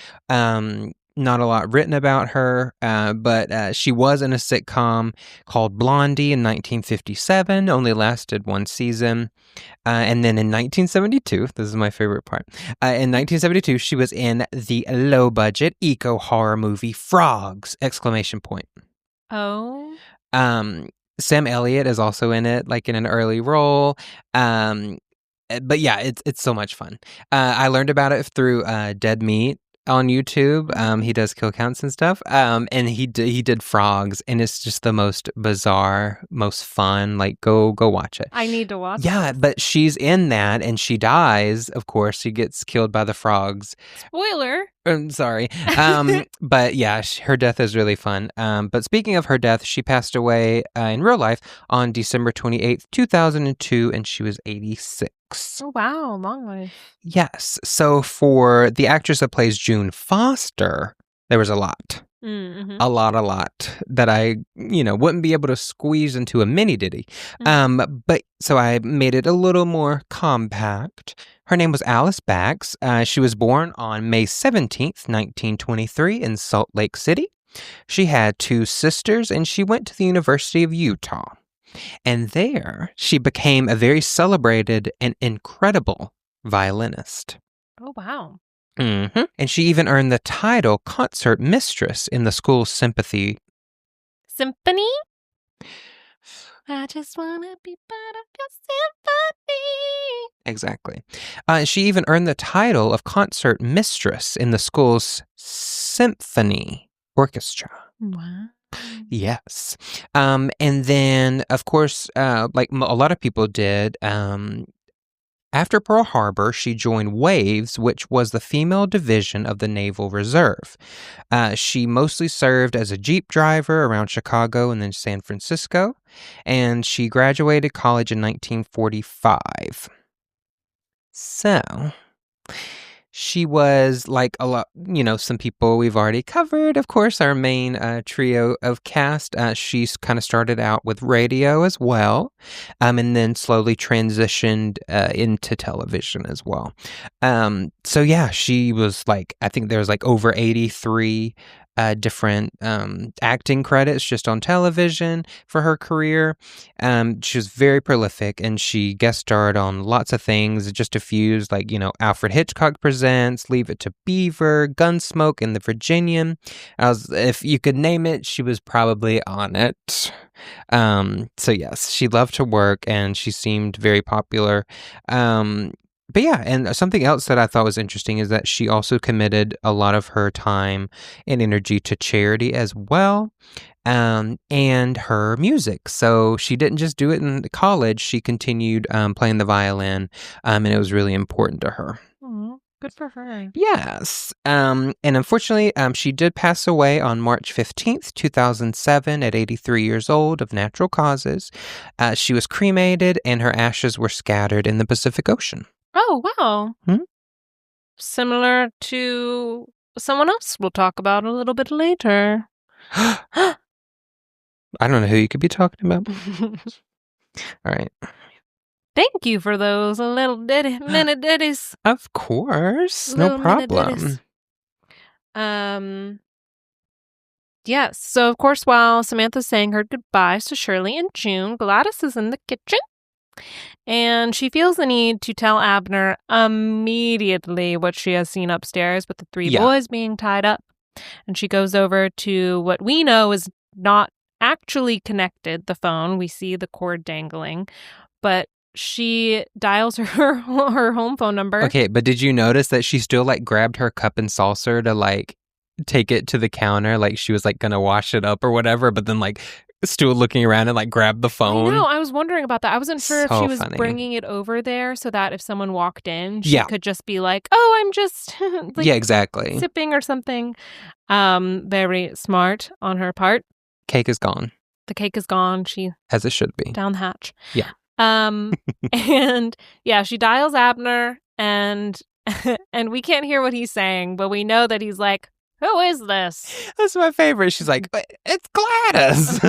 Not a lot written about her, but she was in a sitcom called Blondie in 1957, only lasted one season. And then in 1972, this is my favorite part, in 1972, she was in the low-budget eco-horror movie Frogs! ! Oh. Sam Elliott is also in it, like in an early role. But yeah, it's so much fun. I learned about it through Dead Meat on YouTube. He does kill counts and stuff. And he did Frogs, and it's just the most bizarre, most fun. Like go watch it. I need to watch it. Yeah, but she's in that and she dies, of course. She gets killed by the frogs. Spoiler. Sorry. But yeah, her death is really fun. But speaking of her death, she passed away in real life on December 28th, 2002, and she was 86. Oh, wow. Long life. Yes. So for the actress that plays June Foster, there was a lot. Mm-hmm. A lot that I, wouldn't be able to squeeze into a mini ditty. But so I made it a little more compact. Her name was Alice Bax. She was born on May 17th, 1923 in Salt Lake City. She had two sisters and she went to the University of Utah. And there she became a very celebrated and incredible violinist. Oh, wow. Mm-hmm. And she even earned the title concert mistress in the school's symphony. Symphony? I just want to be part of your symphony. Exactly. She even earned the title of concert mistress in the school's symphony orchestra. Wow. Yes. And then, of course, like a lot of people did, after Pearl Harbor, she joined Waves, which was the female division of the Naval Reserve. She mostly served as a Jeep driver around Chicago and then San Francisco, and she graduated college in 1945. So, she was like a lot, some people we've already covered. Of course, our main trio of cast. She's kind of started out with radio as well, and then slowly transitioned into television as well. So yeah, she was like, I think there was like over 83 different acting credits just on television for her career. She was very prolific, and she guest starred on lots of things. Just a few, like, Alfred Hitchcock Presents, Leave It to Beaver, Gunsmoke, and The Virginian. If you could name it, she was probably on it. So yes, she loved to work, and she seemed very popular. But yeah, and something else that I thought was interesting is that she also committed a lot of her time and energy to charity as well, and her music. So she didn't just do it in college. She continued playing the violin, and it was really important to her. Good for her. Yes. And unfortunately, she did pass away on March 15th, 2007 at 83 years old of natural causes. She was cremated, and her ashes were scattered in the Pacific Ocean. Oh, wow. Hmm? Similar to someone else we'll talk about a little bit later. I don't know who you could be talking about. All right. Thank you for those little minute ditties. Of course. Little No minute problem. ditties. Yes. So, of course, while Samantha's saying her goodbyes to Shirley and June, Gladys is in the kitchen. And she feels the need to tell Abner immediately what she has seen upstairs with the three boys being tied up. And she goes over to what we know is not actually connected, the phone. We see the cord dangling. But she dials her home phone number. Okay, but did you notice that she still, grabbed her cup and saucer to, take it to the counter? Like, she was, gonna wash it up or whatever, but then, still looking around and grabbed the phone. No, I was wondering about that. I wasn't sure if So she was funny. bringing it over there so that if someone walked in, she Yeah. could just be like, "Oh, I'm just Yeah, exactly. sipping or something." Very smart on her part. Cake is gone, The cake is gone. She as it should be. down the hatch. Yeah. And yeah, she dials Abner, and and we can't hear what he's saying, but we know that he's like, "Who is this?" That's my favorite. She's like, "It's Gladys."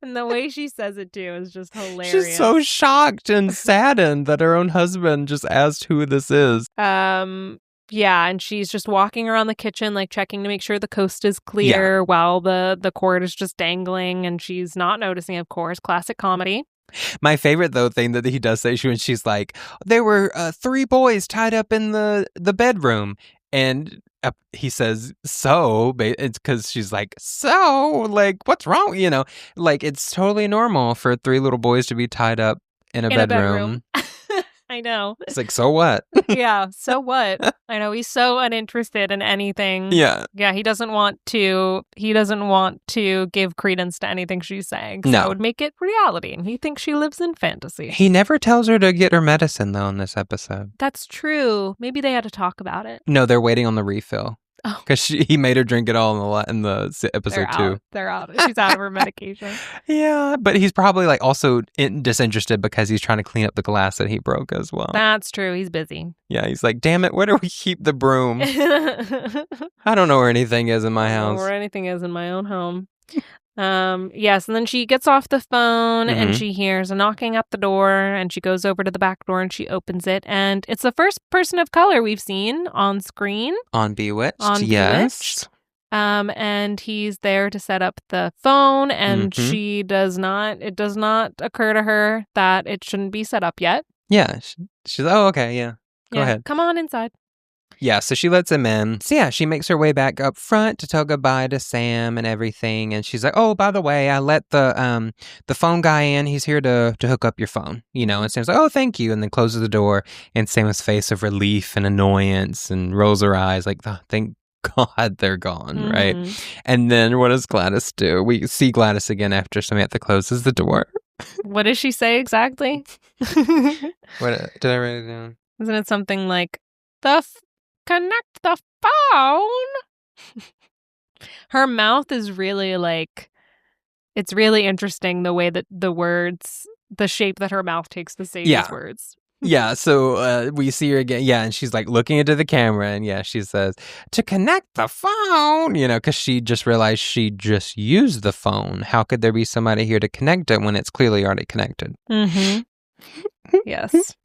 And the way she says it too is just hilarious. She's so shocked and saddened that her own husband just asked who this is. Yeah, and she's just walking around the kitchen, checking to make sure the coast is clear while the cord is just dangling, and she's not noticing, of course. Classic comedy. My favorite, though, thing that he does say, when she's like, there were 3 boys tied up in the bedroom. And he says, so, it's because she's like, so, what's wrong? It's totally normal for 3 little boys to be tied up in a bedroom. I know. It's like, so what? Yeah, so what? I know, he's so uninterested in anything. Yeah. Yeah, he doesn't want to give credence to anything she's saying. So No. it would make it reality. And he thinks she lives in fantasy. He never tells her to get her medicine, though, in this episode. That's true. Maybe they had to talk about it. No, they're waiting on the refill. Oh. Because he made her drink it all in the episode 2. They're out. She's out of her medication. Yeah, but he's probably also disinterested because he's trying to clean up the glass that he broke as well. That's true. He's busy. Yeah, he's like, damn it, where do we keep the broom? I don't know where anything is in my house. Where anything is in my own home. Yes, and then she gets off the phone and she hears a knocking at the door, and she goes over to the back door and she opens it, and it's the first person of color we've seen on screen. On Bewitched, Bewitched. And he's there to set up the phone, and it does not occur to her that it shouldn't be set up yet. Yeah, she's oh, okay, yeah. Go ahead. Come on inside. Yeah, so she lets him in. So yeah, she makes her way back up front to tell goodbye to Sam and everything. And she's like, oh, by the way, I let the phone guy in. He's here to hook up your phone, And Sam's like, oh, thank you. And then closes the door. And Sam's face of relief and annoyance and rolls her eyes like, oh, thank God they're gone, right? And then what does Gladys do? We see Gladys again after Samantha closes the door. What does she say exactly? What did I write it down? Isn't it something like, connect the phone? Her mouth is really it's really interesting the way that the shape that her mouth takes to say these words. Yeah, so we see her again, and she's looking into the camera, and she says, to connect the phone, because she just realized she just used the phone. How could there be somebody here to connect it when it's clearly already connected? Yes.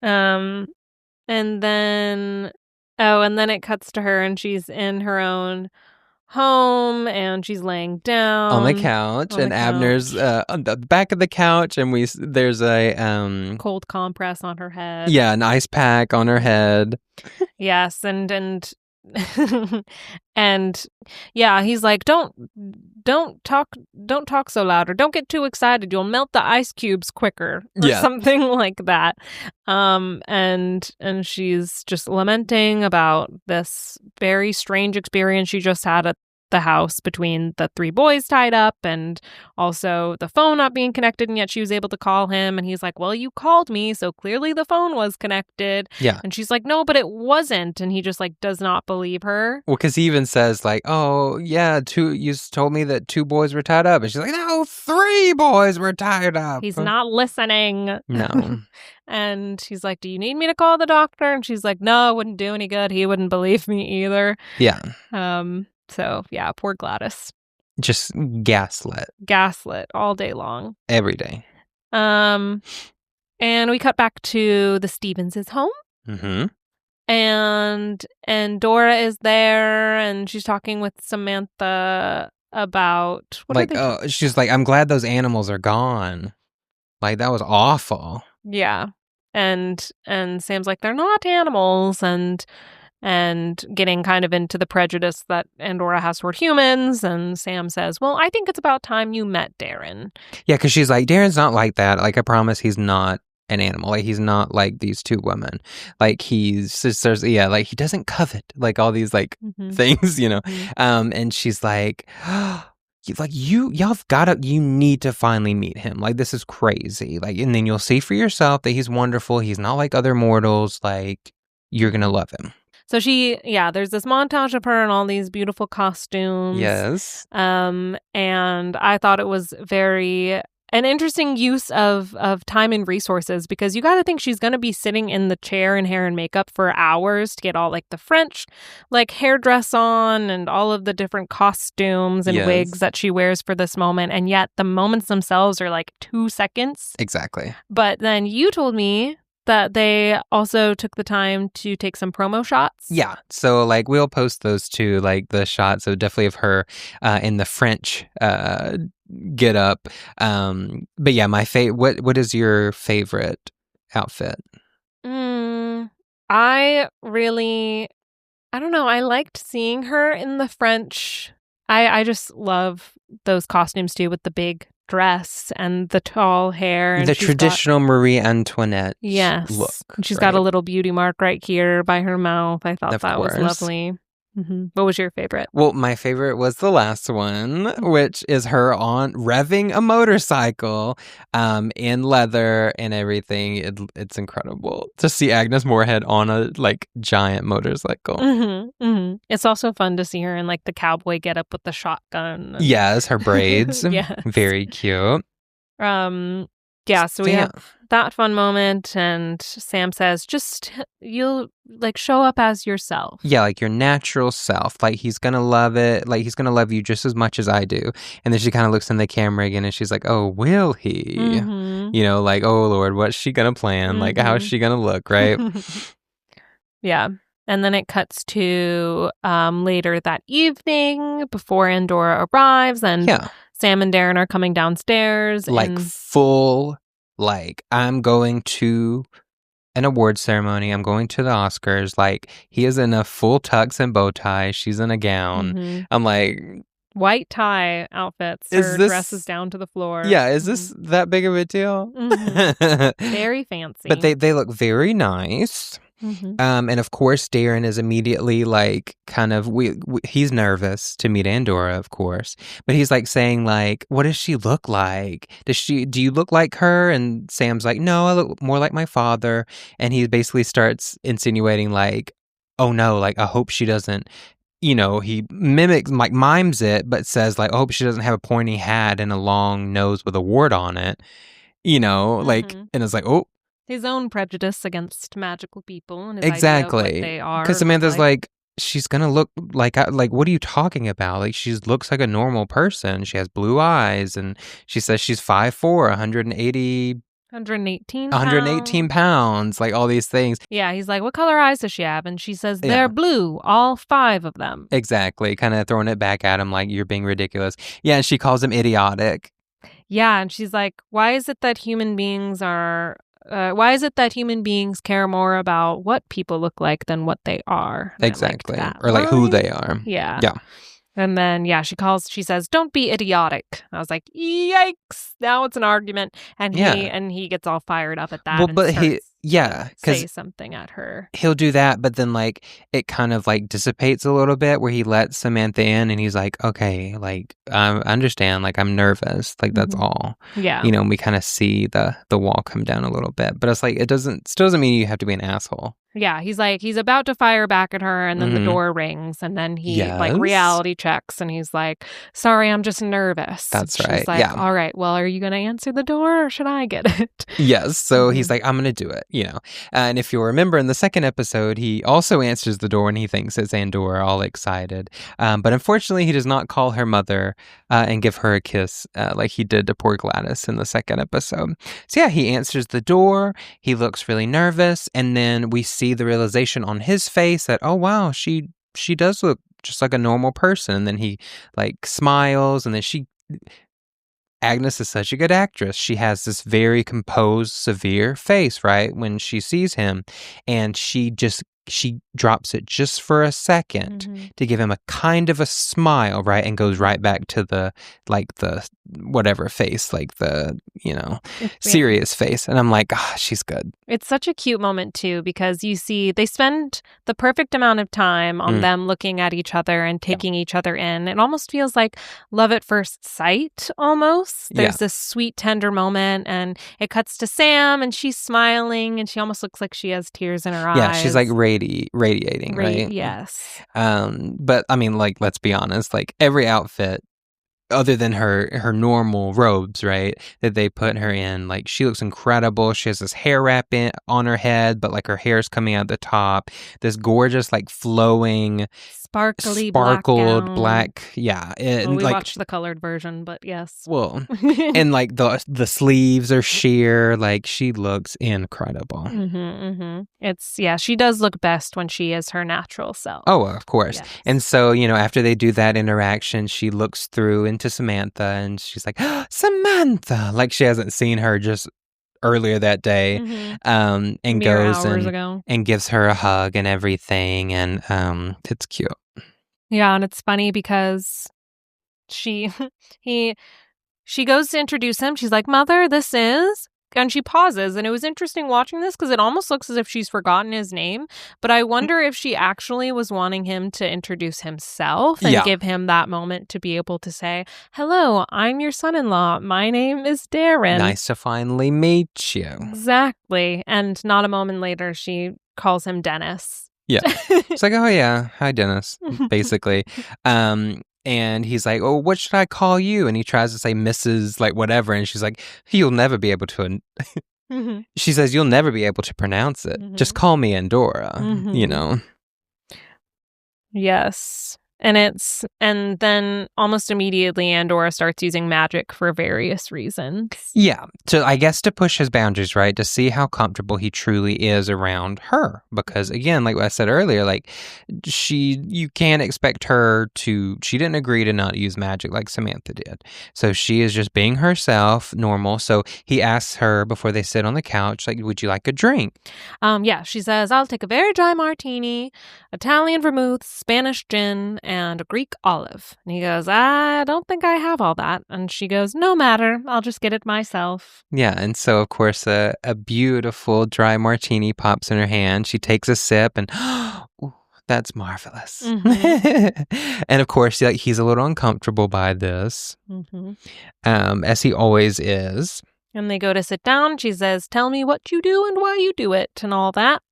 And then Oh, and then it cuts to her and she's in her own home and she's laying down on the couch, and Abner's on the back of the couch, and there's a cold compress on her head. Yeah, an ice pack on her head. Yes, and and yeah, he's like, don't talk so loud, or don't get too excited. You'll melt the ice cubes quicker, or something like that. And she's just lamenting about this very strange experience she just had at the house between the three boys tied up and also the phone not being connected, and yet she was able to call him, and he's like, well, you called me, so clearly the phone was connected. Yeah. And she's like, no, but it wasn't, and he just like does not believe her. Well, because he even says like, oh yeah, you told me that 2 boys were tied up, and she's like, no, 3 boys were tied up. He's not listening. No. And he's like, do you need me to call the doctor? And she's like, no, it wouldn't do any good. He wouldn't believe me either. Yeah. So yeah, poor Gladys. Just gaslit all day long. every day. And we cut back to the Stevens' home. Mm-hmm. And Endora is there, and she's talking with Samantha about she's like, I'm glad those animals are gone. Like, that was awful. Yeah. And Sam's like, they're not animals, and getting kind of into the prejudice that Endora has toward humans. And Sam says, well, I think it's about time you met Darrin. Yeah, because she's like, Darrin's not like that. Like, I promise he's not an animal. Like, he's not like these 2 women. Like, he doesn't covet, like, all these, like, things, you know? Mm-hmm. And she's like, you need to finally meet him. Like, this is crazy. Like, and then you'll see for yourself that he's wonderful. He's not like other mortals. Like, you're going to love him. So there's this montage of her in all these beautiful costumes. Yes. And I thought it was an interesting use of time and resources, because you got to think she's going to be sitting in the chair in hair and makeup for hours to get all like the French like hairdress on and all of the different costumes and wigs that she wears for this moment. And yet the moments themselves are like 2 seconds. Exactly. But then you told me that they also took the time to take some promo shots. Yeah. So, like, we'll post those too, like, the shots. So, definitely of her in the French get up. But yeah, what is your favorite outfit? I don't know. I liked seeing her in the French. I just love those costumes too, with the big dress and the tall hair. And the traditional Marie Antoinette look. And she's got a little beauty mark right here by her mouth. I thought that was lovely. Mm-hmm. What was your favorite? Well, my favorite was the last one, which is her revving a motorcycle in leather and everything. It's incredible to see Agnes Moorehead on a like giant motorcycle. Mm-hmm, mm-hmm. It's also fun to see her in like the cowboy getup with the shotgun. Yes, her braids. Yes. Very cute. So we have that fun moment, and Sam says, just you'll like show up as yourself. Yeah, like your natural self. Like, he's gonna love it. Like, he's gonna love you just as much as I do. And then she kind of looks in the camera again, and she's like, oh, will he? Mm-hmm. You know, like, oh Lord, what's she gonna plan? Mm-hmm. Like, how's she gonna look, right? Yeah. And then it cuts to later that evening before Endora arrives, and Sam and Darrin are coming downstairs. Like, full, like, I'm going to an award ceremony. I'm going to the Oscars. Like, he is in a full tux and bow tie. She's in a gown. Mm-hmm. I'm like... white tie outfits. Her dress is down to the floor. Yeah, is this that big of a deal? Mm-hmm. Very fancy. But they look very nice. Mm-hmm. And of course, Darrin is immediately like kind of he's nervous to meet Endora, of course, but he's like saying like, "What does she look like? Do you look like her?" And Sam's like, "No, I look more like my father." And he basically starts insinuating like, "Oh no, like I hope she doesn't." You know, he mimics, like mimes it, but says like, "I hope she doesn't have a pointy hat and a long nose with a wart on it." You know, like, and it's like, oh. His own prejudice against magical people and his exactly idea of what they are. Because Samantha's like, she's gonna look like what are you talking about? Like, she looks like a normal person. She has blue eyes, and she says she's 5'4", 180 118 118 pounds, like all these things. Yeah, he's like, what color eyes does she have? And she says, they're blue, all 5 of them. Exactly, kind of throwing it back at him like, you're being ridiculous. Yeah, and she calls him idiotic. Yeah, and she's like, why is it that human beings care more about what people look like than what they are? And exactly. Or like who they are. Yeah. Yeah. And then, she says, don't be idiotic. I was like, yikes. Now it's an argument. And he gets all fired up at that. Well, and but starts because say something at her. He'll do that, but then like it kind of like dissipates a little bit where he lets Samantha in and he's like, okay, like I understand, like I'm nervous, like that's all. Yeah. And we kind of see the wall come down a little bit, but it's like still doesn't mean you have to be an asshole. Yeah, he's about to fire back at her, and then the door rings, and then he reality checks, and he's like, sorry, I'm just nervous. That's She's right. like, all right, well, are you going to answer the door, or should I get it? Yes, so he's like, I'm going to do it, And if you'll remember in the second episode, he also answers the door, and he thinks it's Endora, all excited. But unfortunately, he does not call her mother and give her a kiss like he did to poor Gladys in the second episode. So yeah, he answers the door, he looks really nervous, and then we see the realization on his face that, oh wow, she does look just like a normal person. And then he like smiles, and then Agnes is such a good actress. She has this very composed, severe face, right, when she sees him, and she drops it just for a second to give him a kind of a smile, right, and goes right back to the whatever face, like the serious face. And I'm like, she's good. It's such a cute moment too, because you see they spend the perfect amount of time on them looking at each other and taking each other in. It almost feels like love at first sight almost. There's this sweet, tender moment, and it cuts to Sam, and she's smiling, and she almost looks like she has tears in her eyes. Yeah, she's like radiating, right? Yes. But I mean, like, let's be honest, like every outfit other than her normal robes, right, that they put her in, like she looks incredible. She has this hair wrap on her head, but like her hair's coming out the top, this gorgeous like flowing sparkled black. Yeah, we watched the colored version, but yes. Well, and like the sleeves are sheer. Like she looks incredible. It's she does look best when she is her natural self. Oh, of course. Yes. And so after they do that interaction, she looks through into Samantha, and she's like, Samantha, like she hasn't seen her just earlier that day, and goes and gives her a hug and everything, and it's cute. Yeah, and it's funny because she goes to introduce him. She's like, Mother, this is... And she pauses, and it was interesting watching this because it almost looks as if she's forgotten his name. But I wonder if she actually was wanting him to introduce himself and give him that moment to be able to say, hello, I'm your son-in-law. My name is Darrin. Nice to finally meet you. Exactly. And not a moment later, she calls him Dennis. Yeah. It's like, oh yeah, hi Dennis, basically. And he's like, oh, what should I call you? And he tries to say Mrs. like whatever. And she's like, you'll never be able to. She says, you'll never be able to pronounce it. Just call me Endora, Yes. And then almost immediately Endora starts using magic for various reasons. Yeah. So I guess to push his boundaries, right? To see how comfortable he truly is around her. Because again, like I said earlier, like you can't expect her to, she didn't agree to not use magic like Samantha did. So she is just being herself, normal. So he asks her before they sit on the couch, like, would you like a drink? Yeah. She says, I'll take a very dry martini, Italian vermouth, Spanish gin, and a Greek olive. And he goes, I don't think I have all that. And she goes, no matter, I'll just get it myself. Yeah, and so of course a beautiful dry martini pops in her hand. She takes a sip and ooh, that's marvelous. And of course, he's a little uncomfortable by this, as he always is. And they go to sit down. She says, tell me what you do and why you do it and all that.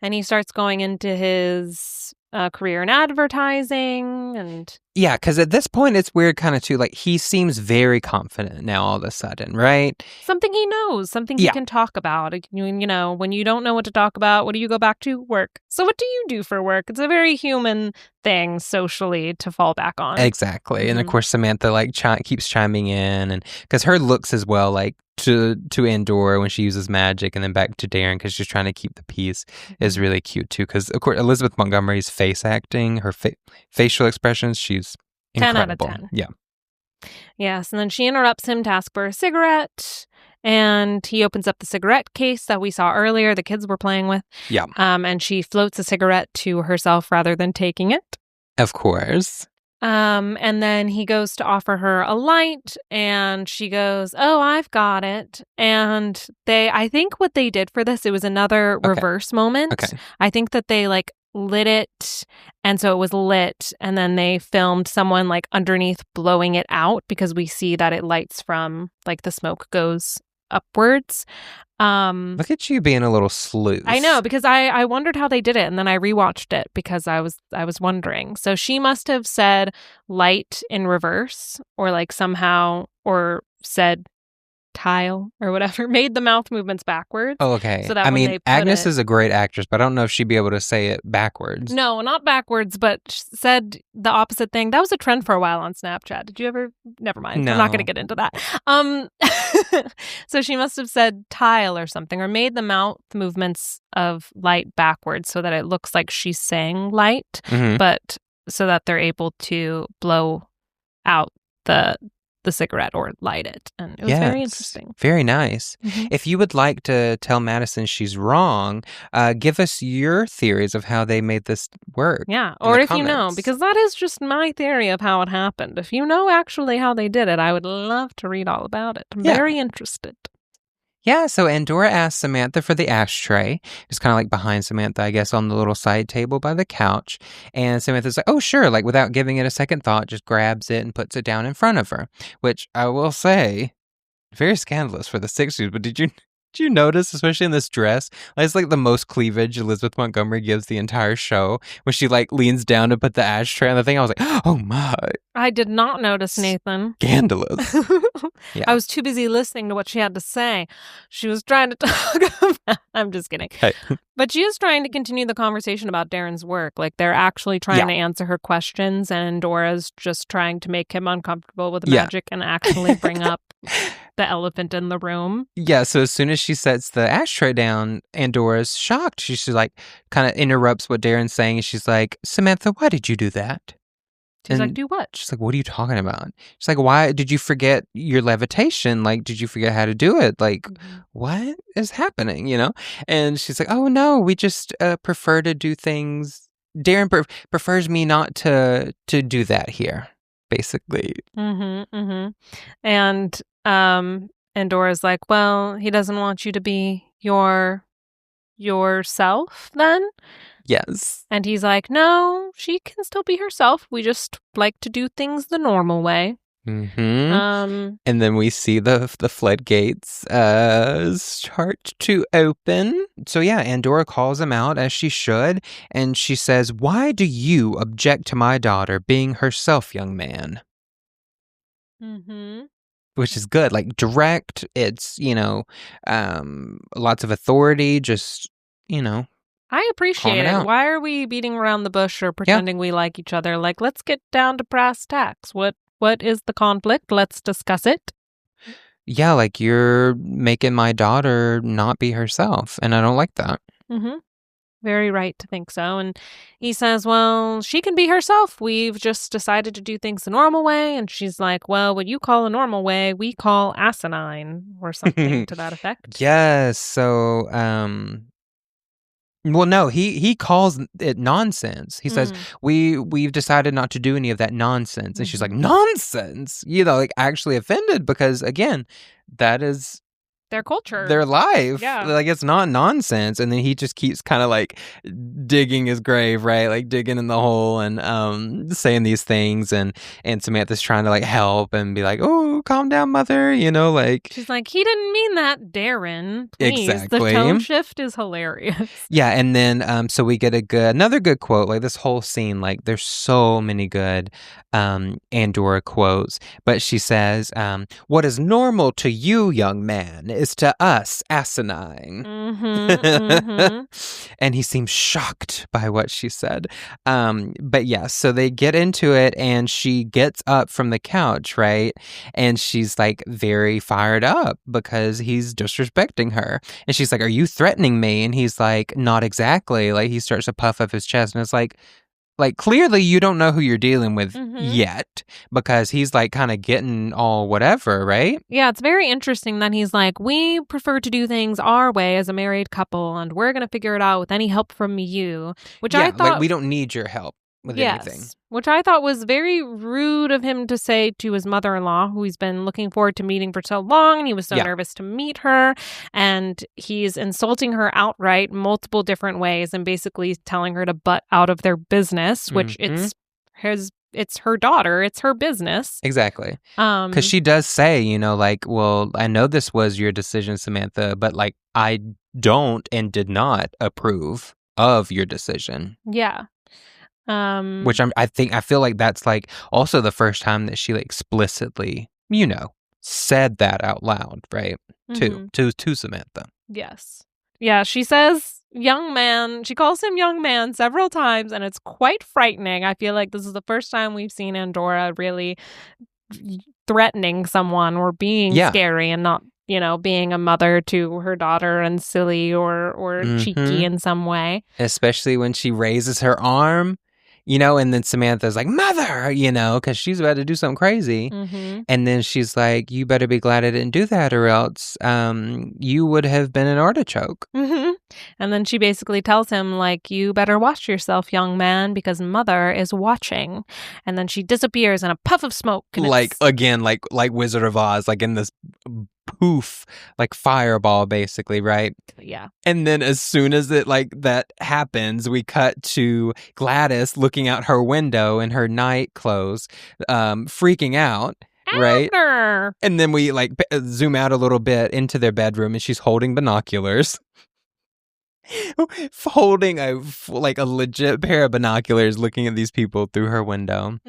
And he starts going into his career in advertising, and Yeah, because at this point, it's weird kind of too. Like, he seems very confident now all of a sudden, right? Something he knows, something he can talk about. You know, when you don't know what to talk about, what do you go back to? Work. So what do you do for work? It's a very human thing socially to fall back on. Exactly. And of course, Samantha like keeps chiming in, and because her looks as well, like to Endora when she uses magic, and then back to Darrin because she's trying to keep the peace is really cute too. Because of course, Elizabeth Montgomery's face acting, her facial expressions, she's incredible. 10 out of 10. Yeah. Yes, and then she interrupts him to ask for a cigarette, and he opens up the cigarette case that we saw earlier the kids were playing with. Yeah. And she floats a cigarette to herself rather than taking it. Of course. And then he goes to offer her a light, and she goes, "Oh, I've got it." And I think what they did for this, it was another reverse moment. Okay. I think that they like lit it, and so it was lit, and then they filmed someone like underneath blowing it out because we see that it lights from like the smoke goes upwards. Look at you being a little sleuth. I know, because I wondered how they did it, and then I rewatched it because I was wondering. So she must have said light in reverse, or like somehow, or said tile or whatever, made the mouth movements backwards. Oh, okay. So that I when mean, they put Agnes it- is a great actress, but I don't know if she'd be able to say it backwards. No, not backwards, but said the opposite thing. That was a trend for a while on Snapchat. Did you ever? Never mind. No. I'm not going to get into that. So she must have said tile or something, or made the mouth movements of light backwards so that it looks like she's saying light, but so that they're able to blow out the cigarette or light it. And it was very interesting. Very nice. If you would like to tell Madison she's wrong, give us your theories of how they made this work. Yeah, or if you know, because that is just my theory of how it happened. If you know actually how they did it, I would love to read all about it. I'm very interested. Yeah, so Endora asks Samantha for the ashtray. It's kind of like behind Samantha, I guess, on the little side table by the couch. And Samantha's like, oh, sure, like without giving it a second thought, just grabs it and puts it down in front of her. Which I will say, very scandalous for the 60s, but did you notice, especially in this dress, like, it's like the most cleavage Elizabeth Montgomery gives the entire show, when she like leans down to put the ashtray on the thing. I was like, oh my. I did not notice, Nathan. Scandalous. Yeah. I was too busy listening to what she had to say. She was trying to talk about... I'm just kidding. Okay. But she is trying to continue the conversation about Darrin's work. Like, they're actually trying to answer her questions, and Endora's just trying to make him uncomfortable with the magic and actually bring up the elephant in the room. Yeah, so as soon as she sets the ashtray down, Endora's shocked. She's like, kind of interrupts what Darrin's saying, and she's like, Samantha, why did you do that? She's like, do what? She's like, what are you talking about? She's like, why did you forget your levitation? Like, did you forget how to do it? Like, what is happening, you know? And she's like, oh, no, we just prefer to do things. Darrin prefers me not to do that here, basically. And Endora's like, well, he doesn't want you to be yourself then? Yes. And he's like, no, she can still be herself. We just like to do things the normal way. And then we see the floodgates start to open. So yeah, Endora calls him out, as she should, and she says, why do you object to my daughter being herself, young man? Which is good, like direct. It's, lots of authority, just, I appreciate it. Why are we beating around the bush or pretending we like each other? Like, let's get down to brass tacks. What is the conflict? Let's discuss it. Yeah, like, you're making my daughter not be herself, and I don't like that. Very right to think so. And he says, well, she can be herself. We've just decided to do things the normal way. And she's like, well, what you call a normal way, we call asinine, or something to that effect. Yes. So, well, no, he calls it nonsense. He says, we've decided not to do any of that nonsense. And she's like, nonsense? Like, actually offended, because again, that is their culture. their life. Yeah. Like, it's not nonsense. And then he just keeps kind of like digging his grave, right? Like digging in the hole and saying these things. And Samantha's trying to like help and be like, oh, calm down, mother. Like. She's like, he didn't mean that, Darrin. Please. Exactly. The tone shift is hilarious. Yeah. And then so we get another good quote. Like this whole scene, like there's so many good Endora quotes. But she says, what is normal to you, young man, is to us asinine. And he seems shocked by what she said. But yeah, so they get into it and she gets up from the couch, right? And she's like very fired up because he's disrespecting her. And she's like, are you threatening me? And he's like, not exactly. Like he starts to puff up his chest and it's like clearly you don't know who you're dealing with yet because he's like kind of getting all whatever, right? Yeah, it's very interesting that he's like, we prefer to do things our way as a married couple and we're going to figure it out with any help from you, which I thought... like we don't need your help with anything. Which I thought was very rude of him to say to his mother-in-law, who he's been looking forward to meeting for so long, and he was so nervous to meet her, and he's insulting her outright multiple different ways and basically telling her to butt out of their business, which it's her daughter, it's her business. Exactly. Because she does say, like, well, I know this was your decision, Samantha, but like I don't and did not approve of your decision. Yeah. Which I feel like that's like also the first time that she like explicitly, said that out loud, right? To Samantha. Yes. Yeah, she says young man. She calls him young man several times, and it's quite frightening. I feel like this is the first time we've seen Endora really threatening someone or being scary and not, being a mother to her daughter and silly or cheeky in some way. Especially when she raises her arm. And then Samantha's like, mother, because she's about to do something crazy. And then she's like, you better be glad I didn't do that or else you would have been an artichoke. And then she basically tells him, like, you better watch yourself, young man, because mother is watching. And then she disappears in a puff of smoke. Like, again, like Wizard of Oz, like in this poof, like fireball, basically, right? Yeah. And then as soon as it like that happens, we cut to Gladys looking out her window in her night clothes, freaking out. Right? And then we like zoom out a little bit into their bedroom and she's holding binoculars. Holding a legit pair of binoculars looking at these people through her window.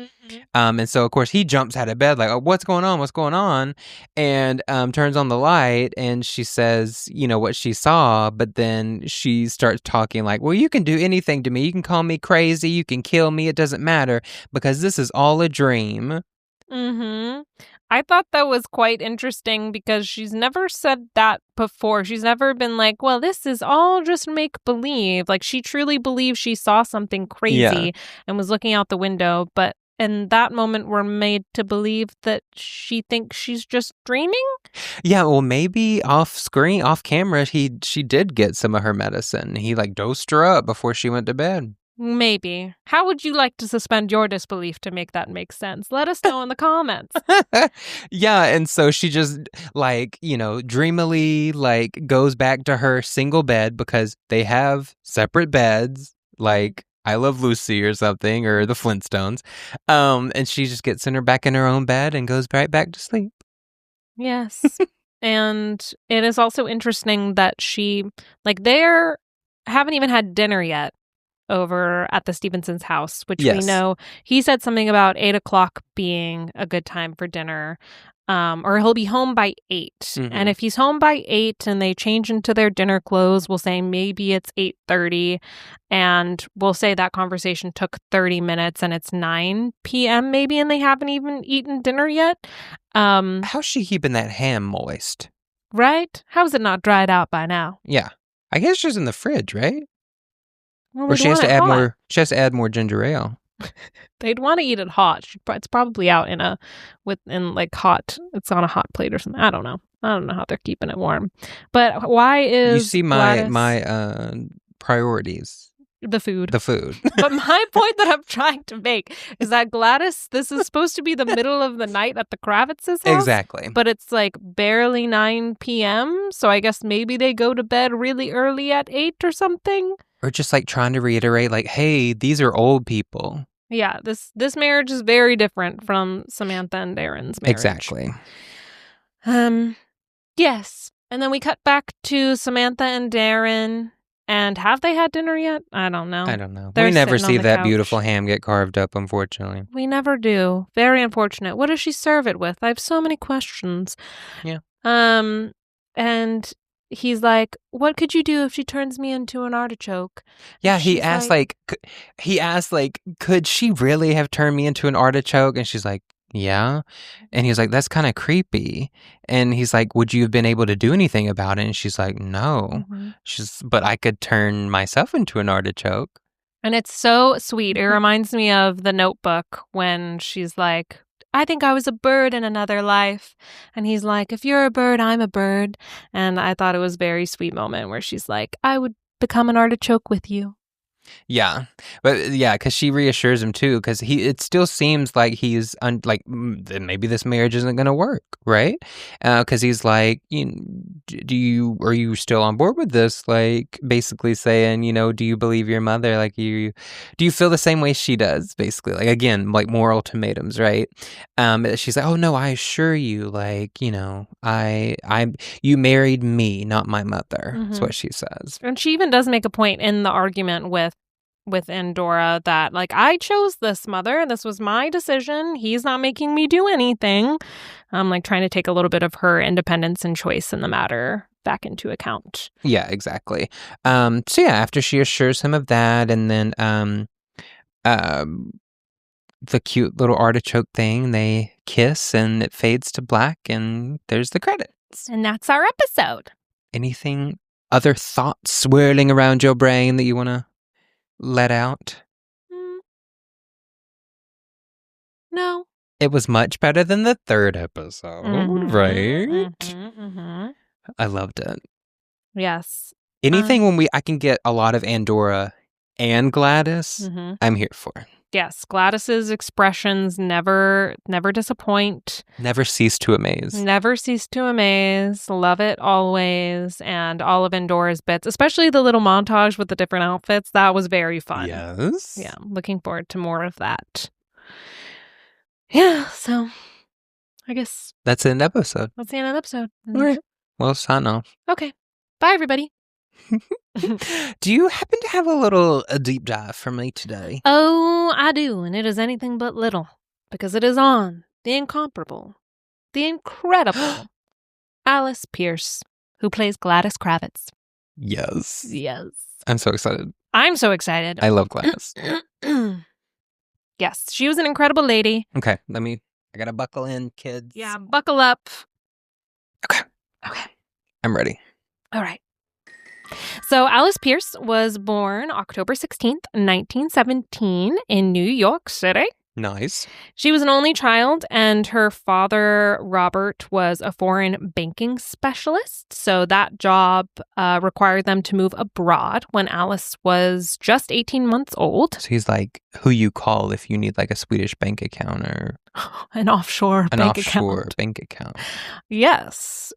And so of course he jumps out of bed like, oh, what's going on, and turns on the light and she says what she saw, but then she starts talking like, well, you can do anything to me, you can call me crazy, you can kill me, it doesn't matter because this is all a dream. I thought that was quite interesting because she's never said that before. She's never been like, well, this is all just make-believe. Like, she truly believes she saw something crazy and was looking out the window. But in that moment, we're made to believe that she thinks she's just dreaming? Yeah, well, maybe off screen, off camera, she did get some of her medicine. He, like, dosed her up before she went to bed. Maybe. How would you like to suspend your disbelief to make that make sense? Let us know in the comments. Yeah, and so she just dreamily goes back to her single bed because they have separate beds, like I Love Lucy or something, or the Flintstones. And she just gets back in her own bed and goes right back to sleep. Yes. And it is also interesting that she they haven't even had dinner yet over at the Stevenson's house, which we know he said something about 8:00 being a good time for dinner, or he'll be home by 8. And if he's home by 8 and they change into their dinner clothes, we'll say maybe it's 8:30, and we'll say that conversation took 30 minutes and it's 9 p.m. maybe, and they haven't even eaten dinner yet. How's she keeping that ham moist? Right? How's it not dried out by now? Yeah. I guess just in the fridge, right? Well, or she has to add more. She has to add more ginger ale. They'd want to eat it hot. It's probably out in hot. It's on a hot plate or something. I don't know how they're keeping it warm. But why is you see my priorities? The food. The food. But my point that I'm trying to make is that Gladys, this is supposed to be the middle of the night at the Kravitz's house. Exactly. But it's like barely 9 p.m. So I guess maybe they go to bed really early at 8 or something. Or just like trying to reiterate like, hey, these are old people. Yeah, this marriage is very different from Samantha and Darrin's marriage. Exactly. Yes. And then we cut back to Samantha and Darrin. And have they had dinner yet? I don't know. We never see that couch. beautiful ham get carved up, unfortunately. We never do. Very unfortunate. What does she serve it with? I have so many questions. Yeah. And he's like, what could you do if she turns me into an artichoke? Yeah, And he she's asked like, could she really have turned me into an artichoke? And she's like, yeah. And he's like, that's kind of creepy. And he's like, would you have been able to do anything about it? And she's like, no. Mhm. But I could turn myself into an artichoke. And it's so sweet. It reminds me of The Notebook when she's like, I think I was a bird in another life. And he's like, if you're a bird, I'm a bird. And I thought it was a very sweet moment where she's like, I would become an artichoke with you. Yeah, but yeah, because she reassures him too. Because it still seems like he's then maybe this marriage isn't going to work, right? Because he's like, are you still on board with this? Like, basically saying, do you believe your mother? Like, do you feel the same way she does? Basically, like again, like more ultimatums, right? She's like, oh no, I assure you, like, you married me, not my mother. That's what she says. And she even does make a point in the argument with Endora that, like, I chose this, mother. This was my decision. He's not making me do anything. I'm like trying to take a little bit of her independence and choice in the matter back into account. Yeah, exactly. So yeah, after she assures him of that, and then the cute little artichoke thing, they kiss and it fades to black and there's the credits. And that's our episode. Anything, other thoughts swirling around your brain that you want to let out? No. It was much better than the third episode, right? I loved it. Yes. Anything when I can get a lot of Endora and Gladys, I'm here for. Yes, Gladys's expressions never disappoint. Never cease to amaze. Never cease to amaze. Love it always. And all of Endora's bits, especially the little montage with the different outfits, that was very fun. Yes. Yeah, looking forward to more of that. Yeah, so I guess that's the end of the episode. That's the end of the episode. All right. Well, sign off. Okay. Bye, everybody. Do you happen to have a deep dive for me today? Oh, I do, and it is anything but little, because it is on the incomparable, the incredible Alice Pierce, who plays Gladys Kravitz. Yes. Yes. I'm so excited. I'm so excited. I love Gladys. Yes, she was an incredible lady. Okay, I gotta buckle in, kids. Yeah, buckle up. Okay. I'm ready. All right. So Alice Pierce was born October 16th, 1917 in New York City. Nice. She was an only child, and her father, Robert, was a foreign banking specialist. So that job required them to move abroad when Alice was just 18 months old. So he's like who you call if you need like a Swedish bank account or an offshore bank account. Yes.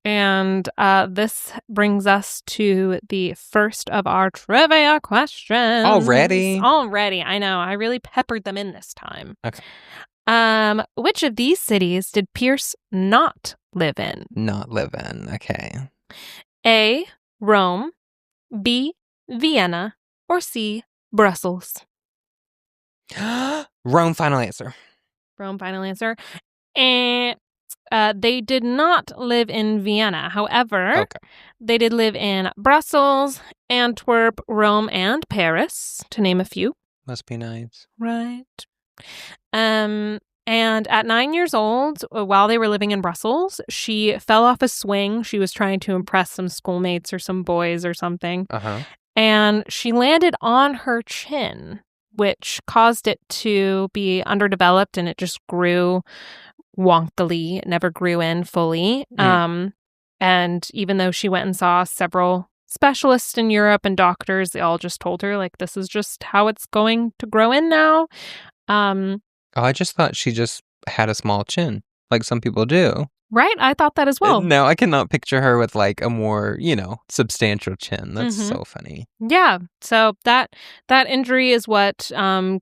And this brings us to the first of our trivia questions. Already, I know. I really peppered them in this time. Okay. Which of these cities did Pierce not live in? Okay. A, Rome, B, Vienna, or C, Brussels? Rome, final answer. Rome, final answer. And they did not live in Vienna. However, they did live in Brussels, Antwerp, Rome, and Paris, to name a few. Must be nice. Right. And at 9 years old, while they were living in Brussels, she fell off a swing. She was trying to impress some schoolmates or some boys or something. And she landed on her chin, which caused it to be underdeveloped, and it just grew wonkily. It never grew in fully. And even though she went and saw several specialists in Europe and doctors, they all just told her, like, this is just how it's going to grow in now. Oh, I just thought she just had a small chin, like some people do. Right? I thought that as well. No, I cannot picture her with like a more, substantial chin. That's Mhm. so funny. Yeah. So that injury is what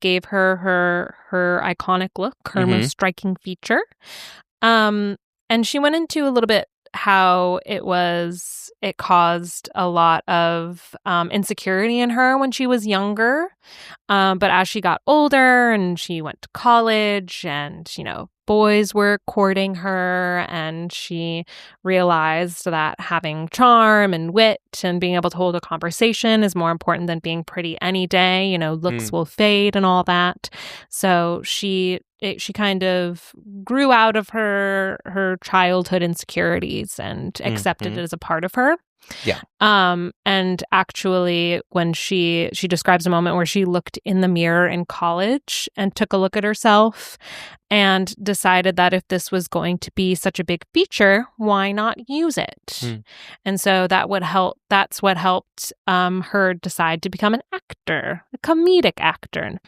gave her iconic look, her most striking feature. And she went into a little bit how it caused a lot of insecurity in her when she was younger. But as she got older and she went to college and, boys were courting her, and she realized that having charm and wit and being able to hold a conversation is more important than being pretty any day. Looks will fade and all that. So she kind of grew out of her childhood insecurities and accepted it as a part of her. Yeah. And actually, when she describes a moment where she looked in the mirror in college and took a look at herself and decided that if this was going to be such a big feature, why not use it? And so that's what helped her decide to become an actor, a comedic actor.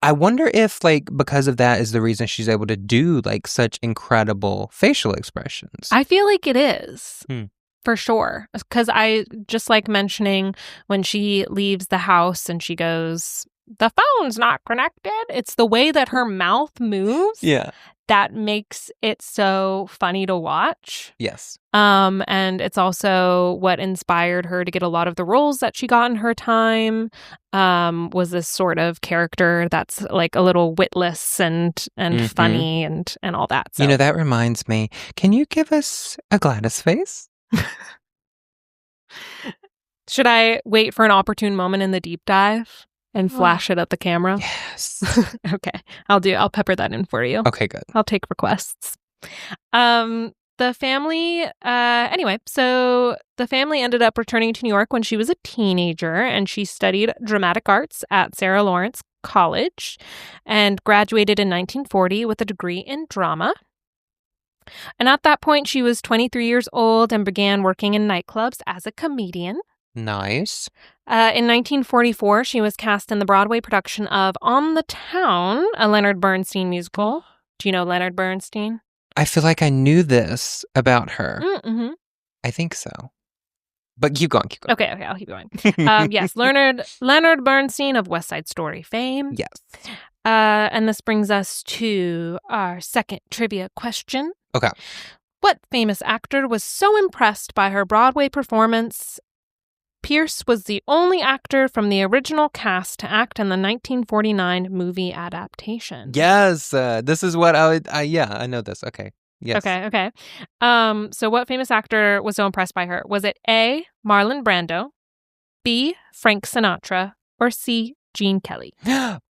I wonder if, like, because of that is the reason she's able to do, like, such incredible facial expressions. I feel like it is. For sure. Because I just like mentioning when she leaves the house and she goes, the phone's not connected. It's the way that her mouth moves. Yeah. That makes it so funny to watch. Yes. And it's also what inspired her to get a lot of the roles that she got in her time. Was this sort of character that's like a little witless and funny and all that. So. That reminds me. Can you give us a Gladys face? Should I wait for an opportune moment in the deep dive and flash it at the camera? Yes. Okay. I'll pepper that in for you. Okay, good. I'll take requests. The family, so the family ended up returning to New York when she was a teenager, and she studied dramatic arts at Sarah Lawrence College and graduated in 1940 with a degree in drama. And at that point, she was 23 years old and began working in nightclubs as a comedian. Nice. In 1944, she was cast in the Broadway production of On the Town, a Leonard Bernstein musical. Do you know Leonard Bernstein? I feel like I knew this about her. Mm-hmm. I think so. But keep going. Okay, I'll keep going. Yes, Leonard Bernstein of West Side Story fame. Yes. And this brings us to our second trivia question. Okay. What famous actor was so impressed by her Broadway performance? Pierce was the only actor from the original cast to act in the 1949 movie adaptation. Yes, this is what I know this. Okay. Yes. Okay. So what famous actor was so impressed by her? Was it A, Marlon Brando, B, Frank Sinatra, or C, Gene Kelly?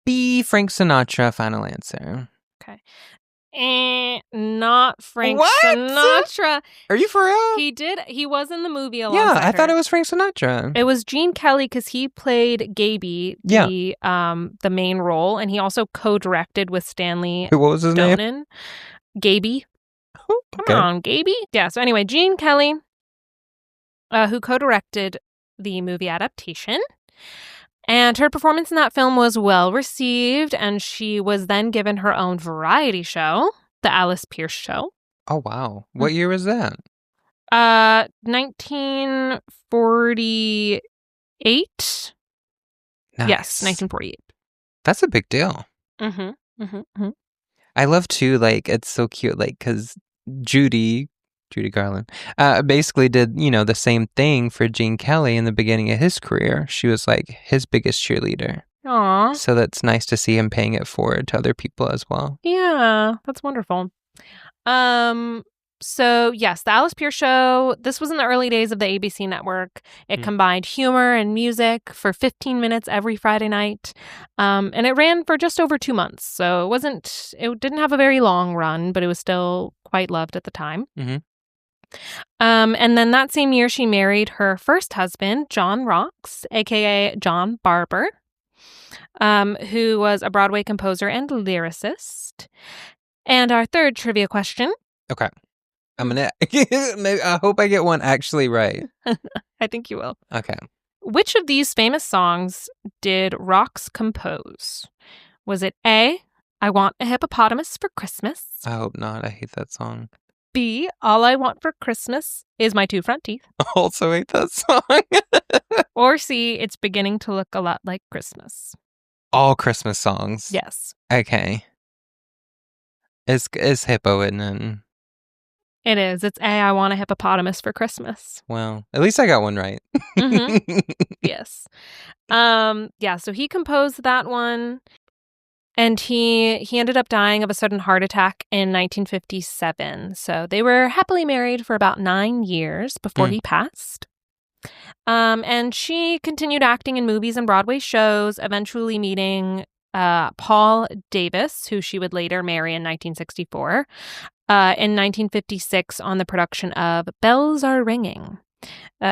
B, Frank Sinatra, final answer. Okay. Not Frank What? Sinatra. Are you for real? He was in the movie alongside Yeah, I thought her. it was Frank Sinatra. It was Gene Kelly because he played Gaby, the main role, and he also co-directed with Stanley What was his name? Donen. Gaby. Okay. Come on, Gaby. Yeah, so anyway, Gene Kelly, who co-directed the movie adaptation. And her performance in that film was well received, and she was then given her own variety show, The Alice Pierce Show. Oh, wow. What year was that? 1948. Nice. Yes, 1948. That's a big deal. Mm-hmm. I love, too, like, it's so cute, like, because Judy Garland, basically did, the same thing for Gene Kelly in the beginning of his career. She was like his biggest cheerleader. Aww. So that's nice to see him paying it forward to other people as well. Yeah, that's wonderful. So yes, the Alice Pierce Show, this was in the early days of the ABC network. It combined humor and music for 15 minutes every Friday night. And it ran for just over 2 months. So it didn't have a very long run, but it was still quite loved at the time. Mm-hmm. And then that same year, she married her first husband, John Rocks, a.k.a. John Barber, who was a Broadway composer and lyricist. And our third trivia question. Okay. I'm gonna. Maybe, I hope I get one actually right. I think you will. Okay. Which of these famous songs did Rox compose? Was it A, I Want a Hippopotamus for Christmas? I hope not. I hate that song. B, All I Want for Christmas is My Two Front Teeth? I also hate that song. Or C, It's Beginning to Look a Lot Like Christmas? All Christmas songs. Yes. Okay. It's hippo, isn't it? It is. It's A, I Want a Hippopotamus for Christmas. Well, at least I got one right. Mm-hmm. Yes. Yeah, so he composed that one. And he ended up dying of a sudden heart attack in 1957. So they were happily married for about 9 years before he passed. And she continued acting in movies and Broadway shows, eventually meeting Paul Davis, who she would later marry in 1964, in 1956 on the production of Bells Are Ringing.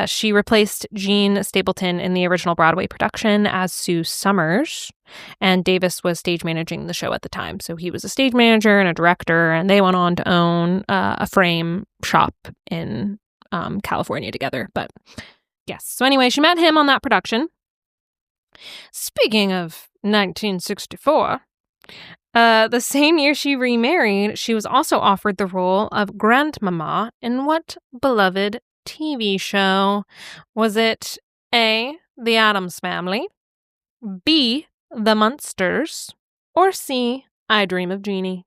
She replaced Jean Stapleton in the original Broadway production as Sue Summers, and Davis was stage managing the show at the time. So he was a stage manager and a director, and they went on to own a frame shop in California together. But yes, so anyway, she met him on that production. Speaking of 1964, the same year she remarried, she was also offered the role of Grandmama in what beloved TV show? Was it A, The Addams Family, B, The Munsters, or C, I Dream of Jeannie?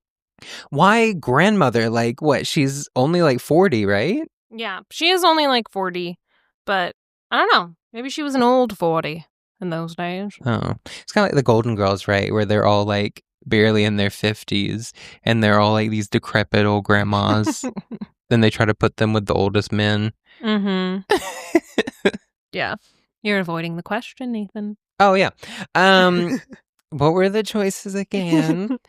Why grandmother? Like, what? She's only like 40, right? Yeah, she is only like 40, but I don't know. Maybe she was an old 40 in those days. Oh, it's kind of like the Golden Girls, right? Where they're all like barely in their 50s and they're all like these decrepit old grandmas. Then they try to put them with the oldest men. Mm-hmm. Yeah. You're avoiding the question, Nathan. Oh, yeah. What were the choices again?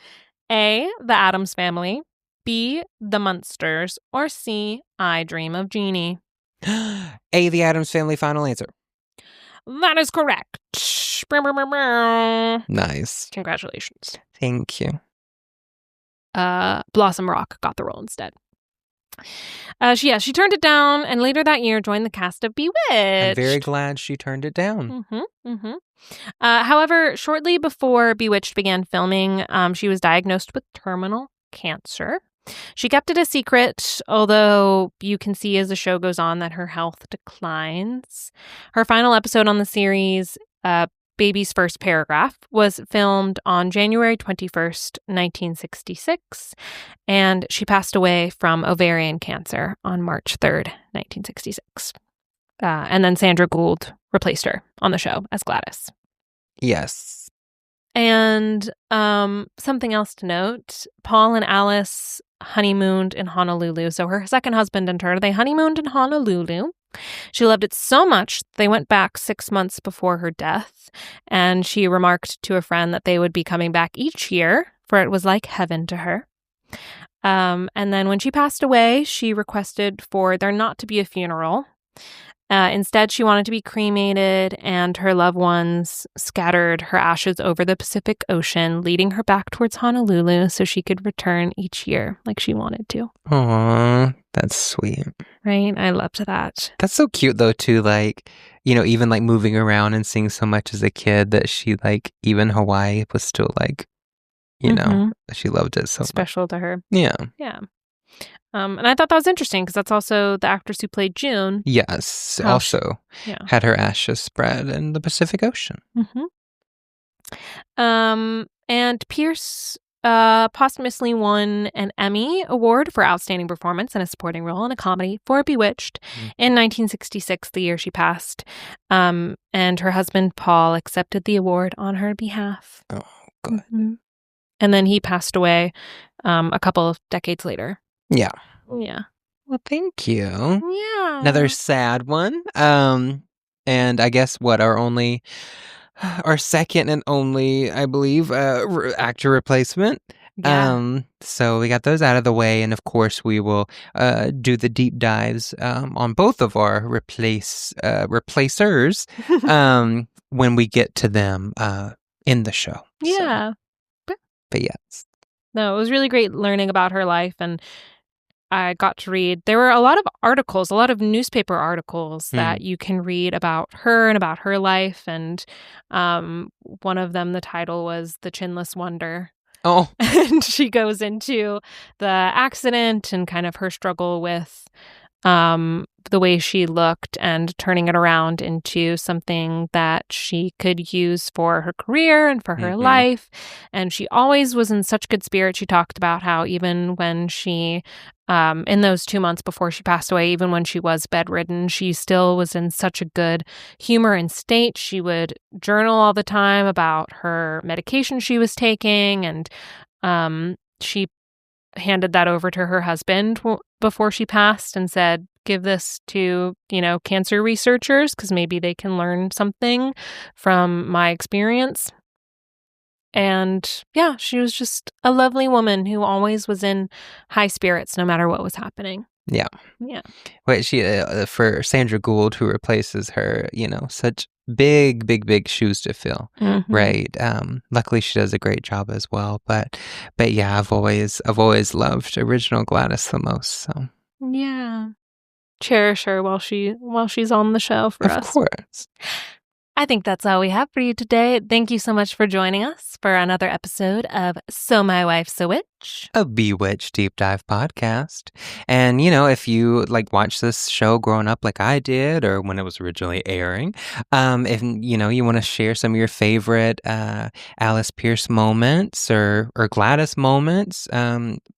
A, The Addams Family, B, The Munsters, or C, I Dream of Jeannie? A, The Addams Family, final answer. That is correct. Nice. Congratulations. Thank you. Blossom Rock got the role instead. She turned it down and later that year joined the cast of Bewitched. I'm very glad she turned it down. However, shortly before Bewitched began filming, she was diagnosed with terminal cancer. She kept it a secret, although you can see as the show goes on that her health declines. Her final episode on the series, Baby's First Paragraph, was filmed on January 21st, 1966, and she passed away from ovarian cancer on March 3rd, 1966. And then Sandra Gould replaced her on the show as Gladys. Yes. And something else to note, Paul and Alice honeymooned in Honolulu. So her second husband and her, they honeymooned in Honolulu. She loved it so much, they went back 6 months before her death. And she remarked to a friend that they would be coming back each year, for it was like heaven to her. And then when she passed away, she requested for there not to be a funeral. Instead, she wanted to be cremated, and her loved ones scattered her ashes over the Pacific Ocean, leading her back towards Honolulu so she could return each year like she wanted to. Aww, that's sweet. Right? I loved that. That's so cute, though, too. Like, you know, even like moving around and seeing so much as a kid that she, like, even Hawaii was still like, you know, she loved it so much. Special to her. Yeah. Yeah. And I thought that was interesting because that's also the actress who played June. Yes. Also had her ashes spread in the Pacific Ocean. And Pierce posthumously won an Emmy Award for Outstanding Performance in a Supporting Role in a Comedy for Bewitched in 1966, the year she passed. And her husband, Paul, accepted the award on her behalf. Oh, good. And then he passed away a couple of decades later. Yeah. Yeah. Well, thank you. Yeah. Another sad one. And I guess our second and only, I believe, actor replacement. Yeah. So we got those out of the way, and of course we will do the deep dives on both of our replacers when we get to them in the show. Yeah. So, but yes. No, it was really great learning about her life, and I got to read, there were a lot of articles, a lot of newspaper articles that Hmm. you can read about her and about her life. And one of them, the title was The Chinless Wonder. Oh, And she goes into the accident and kind of her struggle with the way she looked and turning it around into something that she could use for her career and for her Mhm. life. And she always was in such good spirit. She talked about how even when she, in those 2 months before she passed away, even when she was bedridden, she still was in such a good humor and state. She would journal all the time about her medication she was taking, and she handed that over to her husband before she passed and said, give this to, cancer researchers because maybe they can learn something from my experience. And yeah, she was just a lovely woman who always was in high spirits no matter what was happening. Yeah. Yeah. Wait, she for Sandra Gould, who replaces her, such big shoes to fill, Mhm. right? Luckily, she does a great job as well. But yeah, I've always loved original Gladys the most. So Yeah. Cherish her while she's on the show for of us. course. I think that's all we have for you today. Thank you so much for joining us for another episode of So My Wife's a Witch, A Bewitched Deep Dive podcast. And, if you watch this show growing up like I did, or when it was originally airing, if, you want to share some of your favorite Alice Pierce moments or Gladys moments,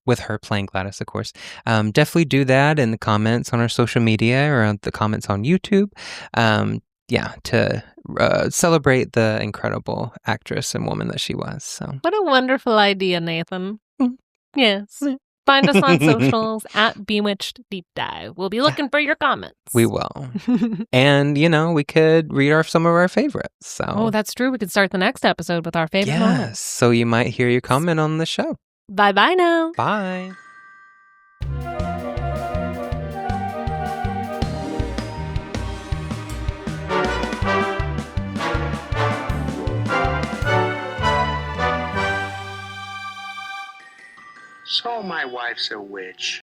with her playing Gladys, of course, definitely do that in the comments on our social media or the comments on YouTube. To celebrate the incredible actress and woman that she was. So, What a wonderful idea, Nathan. Mm. Yes. Find us on socials at Bewitched Deep Dive. We'll be looking for your comments. We will. And, we could read some of our favorites. So, Oh, that's true. We could start the next episode with our favorite yes. moments. So you might hear your comment on the show. Bye-bye now. Bye. So my wife's a witch.